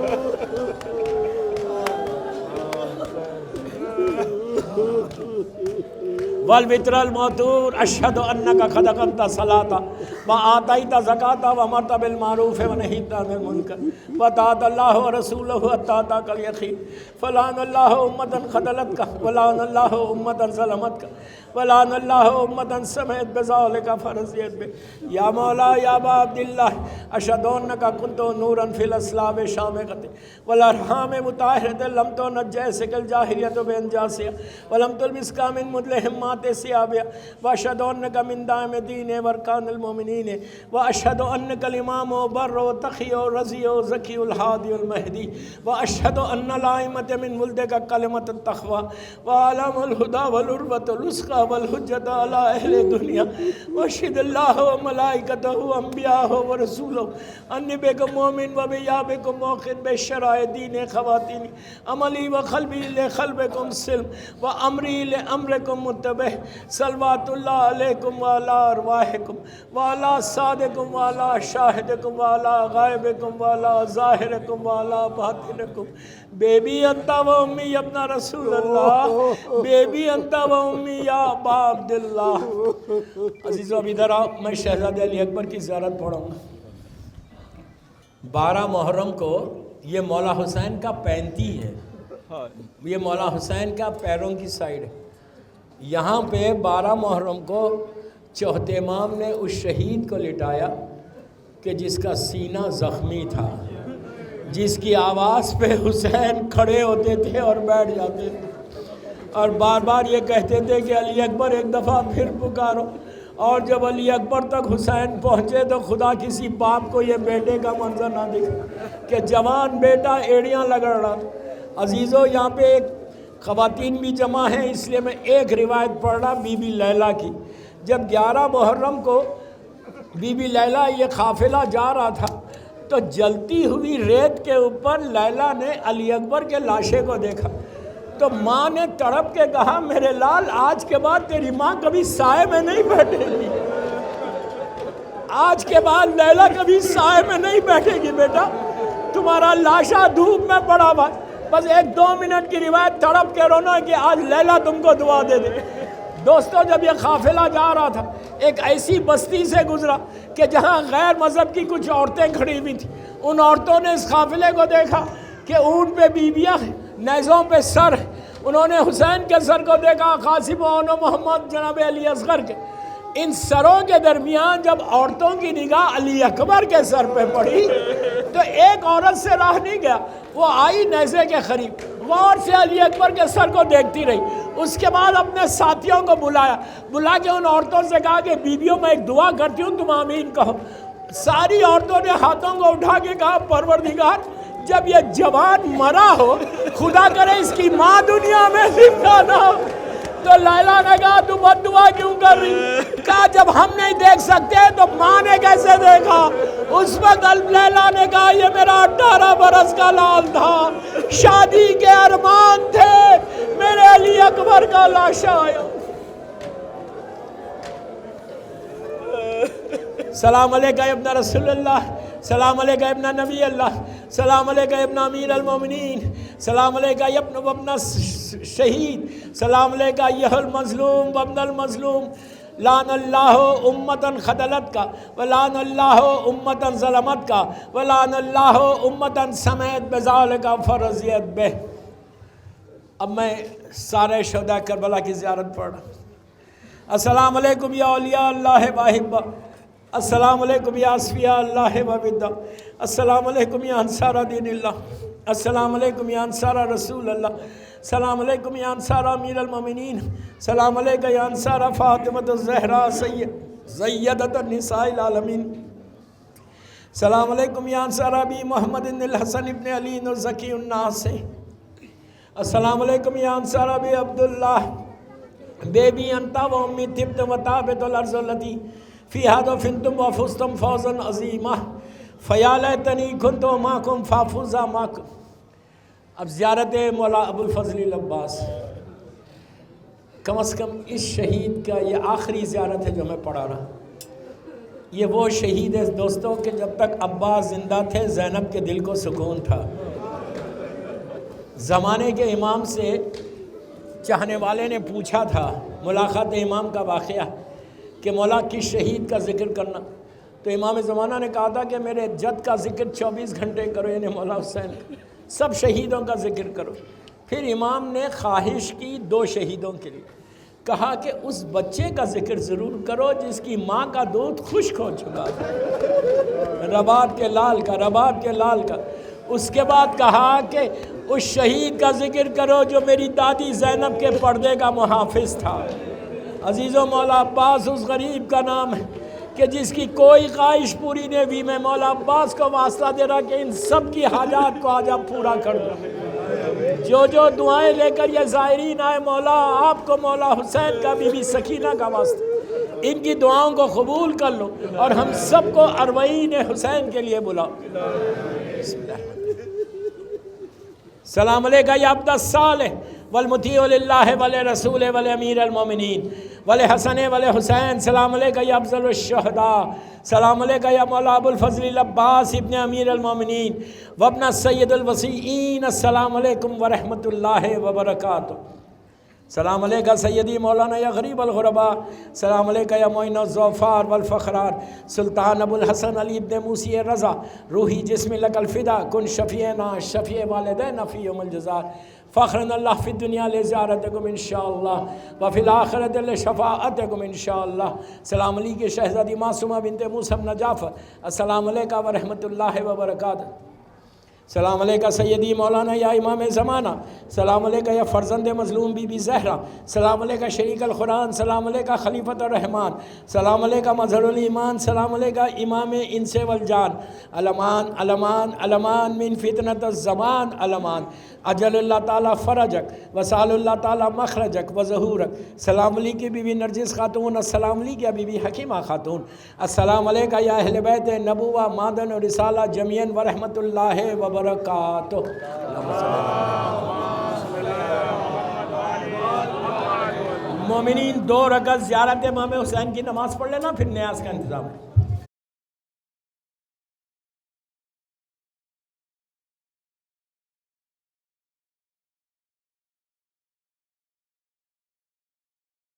والوتر الموتور اشهد انك قد اقمت الصلاة وآتيت الزكاة وأمرت بالمعروف ونهيت عن المنكر وطاعت الله ورسوله حتى أتاك اليقين فلعن الله أمة خذلتك ولعن الله أمة ظلمتك ولعن الله أمة سمعت بذلك فرضيت به يا مولا يا أبا عبد الله أشهد أنك كنت نورا في الأصلاب شامخة والأرحام مطهرة لم تنجسك الجاهلية بأنجاسها ولم تلبسك من مدلهمات ثيابها وأشهد أنك من دائم الدين وأركان المؤمنين وأشهد أنك الإمام وبر وتقي ورزي وزكي الهادي المهدي وأشهد أن الأئمة من ولدك كلمة التقوى وعلم الهدى والعروة الوثقى والحجة على أهل الدنيا وأشهد الله وملائكته وأنبياءه ورسوله أني بكم مؤمن وبيا بكم موقن بشرائع دين خواتين عملي وقلبي لقلبكم سلم وأمري لأمركم متبع صلوات الله عليكم وعلى أرواحكم وعلى صادقكم وعلى شاهدكم وعلى غائبكم وعلى ظاهركم وعلى باطنكم بیبی انت و امی یا ابن رسول اللہ بیبی انت و امی یا ابا عبداللہ عزیزو اب ادھر آؤ میں شہزادہ علی اکبر کی زیارت پڑھوں گا 12 محرم کو یہ مولا حسین کا پینتی ہے یہ مولا حسین کا پیروں کی سائیڈ ہے یہاں پہ 12 محرم کو چوتھے امام نے اس شہید کو لٹایا کہ جس کا سینہ زخمی تھا جس کی آواز پہ حسین کھڑے ہوتے تھے اور بیٹھ جاتے تھے اور بار بار یہ کہتے تھے کہ علی اکبر ایک دفعہ پھر پکارو اور جب علی اکبر تک حسین پہنچے تو خدا کسی باپ کو یہ بیٹے کا منظر نہ دکھا کہ جوان بیٹا ایڑیاں لگڑ رہا تھا عزیزو یہاں پہ ایک خواتین بھی جمع ہیں اس لیے میں ایک روایت پڑھ رہا بی بی لیلہ کی جب 11 محرم کو بی بی لیلہ یہ قافلہ جا رہا تھا تو جلتی ہوئی ریت کے اوپر لیلہ نے علی اکبر کے لاشے کو دیکھا تو ماں نے تڑپ کے کہا میرے لال آج کے بعد تیری ماں کبھی سائے میں نہیں بیٹھے گی آج کے بعد لیلہ کبھی سائے میں نہیں بیٹھے گی بیٹا تمہارا لاشا دھوپ میں پڑا ہوا بس 1-2 منٹ کی روایت تڑپ کے رونا کہ آج لیلہ تم کو دعا دے دے دوستو جب یہ قافلہ جا رہا تھا ایک ایسی بستی سے گزرا کہ جہاں غیر مذہب کی کچھ عورتیں کھڑی ہوئی تھیں ان عورتوں نے اس قافلے کو دیکھا کہ اونٹ پہ بیویاں نیزوں پہ سر انہوں نے حسین کے سر کو دیکھا قاسم و محمد جناب علی اصغر کے ان سروں کے درمیان جب عورتوں کی نگاہ علی اکبر کے سر پہ پڑی تو ایک عورت سے راہ نہیں گیا وہ آئی نیزے کے قریب غور سے علی اکبر کے سر کو دیکھتی رہی اس کے بعد اپنے ساتھیوں کو بلا کے ان عورتوں سے کہا کہ بیویوں میں ایک دعا کرتی ہوں تم آمین کہو ساری عورتوں نے ہاتھوں کو اٹھا کے کہا پروردگار جب یہ جوان مرا ہو خدا کرے اس کی ماں دنیا میں زندہ نہ ہو تو لیلہ نے کہا تو بد دعا کیوں کر رہی کہا جب ہم نہیں دیکھ سکتے تو ماں نے کیسے دیکھا اس وقت لیلہ نے کہا یہ میرا 18 برس کا لال تھا شادی کے ارمان تھے میرے علی اکبر کا لاشا آیا سلام علیکہ ابن رسول اللہ سلام علیکہ ابن نبی اللہ سلام علیکہ ابن امیر المومنین سلام علیکہ ابن شہید سلام علیکہ یہ المظلوم وابن المظلوم لعن اللہ امتاً خدلت کا ولعن اللہ امتاً ظلمت کا ولعن اللہ امتاً سمیت بذالک فرضیت بہ اب میں سارے شہداء کربلا کی زیارت پڑھ رہا ہوں السلام علیکم یا اولیاء اللہ واحبہ السلام علیکم یا اصفیاء اللہ وبدہ السلام علیکم یا انصار دین اللہ السلام علیکم یا انصار رسول اللہ السلام علیکم یا انصار امیر المومنین السلام علیکم یا انصار فاطمۃ الزہرا سیدۃ النساء العالمین السلام علیکم یا انصار ابی محمد الحسن ابن علی الزکی الناس السلام علیکم یا انصار ابی عبداللہ بیبی انتا و امی تبت و تابت الارض اللتی فیہا دفنتم و فزتم فوزا عظیمہ فیا لیتنی کنتو ماکم فافوزا ماکم اب زیارت مولا ابو الفضل العباس کم از کم اس شہید کا یہ آخری زیارت ہے جو میں پڑھا رہا یہ وہ شہید ہے دوستوں کہ جب تک عباس زندہ تھے زینب کے دل کو سکون تھا زمانے کے امام سے چاہنے والے نے پوچھا تھا ملاقات امام کا واقعہ کہ مولا کس شہید کا ذکر کرنا، تو امام زمانہ نے کہا تھا کہ میرے جد کا ذکر 24 گھنٹے کرو، یعنی مولا حسین سب شہیدوں کا ذکر کرو۔ پھر امام نے خواہش کی 2 شہیدوں کے لیے، کہا کہ اس بچے کا ذکر ضرور کرو جس کی ماں کا دودھ خشک ہو چکا تھا، رباب کے لال کا۔ اس کے بعد کہا کہ اس شہید کا ذکر کرو جو میری دادی زینب کے پردے کا محافظ تھا۔ عزیزو مولا عباس اس غریب کا نام ہے کہ جس کی کوئی خواہش پوری نہیں ہوئی، میں مولا عباس کو واسطہ دے رہا کہ ان سب کی حاجات کو آج آپ پورا کر دو۔ جو دعائیں لے کر یہ زائرین آئے، مولا آپ کو مولا حسین کا بی بی سکینہ کا واسطہ، ان کی دعاؤں کو قبول کر لو اور ہم سب کو اربعین حسین کے لیے بلاؤ۔ بسم اللہ۔ سلام علیکہ یا عبد الصالح والمطیع للہ ولرسول ولامیر المومنین ولحسن ولحسین، سلام علیکہ یا افضل الشہداء، سلام علیکہ یا مولا ابو الفضل العباس ابن امیر المومنین وابن سید الوصیین، السلام علیکم ورحمۃ اللہ وبرکاتہ۔ سلام علیکہ سیدی مولانا یا غریب الغرباء، سلام علیکہ یا معین الضعفاء والفخرار، سلطان ابو الحسن علی ابن موسی رضا، روحی جسم لک الفدا، کن شفیعنا شفیع والدینا فی یوم الجزاء، فخرنا اللہ فی الدنیا لزیارتکم انشاءاللہ وفی الآخرت لشفاعتکم انشاءاللہ۔ سلام علیکہ شہزادی معصومہ بنت موسی بن جعفر، السلام علیکہ ورحمۃ اللہ وبرکاتہ۔ سلام علیکہ سیدی مولانا یا امام زمانہ، سلام علیکہ یا فرزند مظلوم بی بی زہرہ، سلام علیکہ شریک القرآن، سلام علیکہ خلیفۃ الرحمن، سلام علیکہ مظہر الایمان، سلام علیکہ امام انس والجان، علمان علمان علمان من فتنۃ الزمان، علمان اجل اللہ تعالیٰ فرجک وسال اللہ تعالیٰ مخرجک وظہورک۔ سلام علیکہ بی بی نرجس خاتون، السلام علیکہ بی بی حکیمہ خاتون، السلام علیکہ یا اہل بیت نبوہ مادن و رسالہ جميعاً ورحمۃ اللہ وبرکاتہ۔ مومنین 2 رکعت زیارت امام حسین کی نماز پڑھ لینا، پھر نیاز کا انتظام ہے۔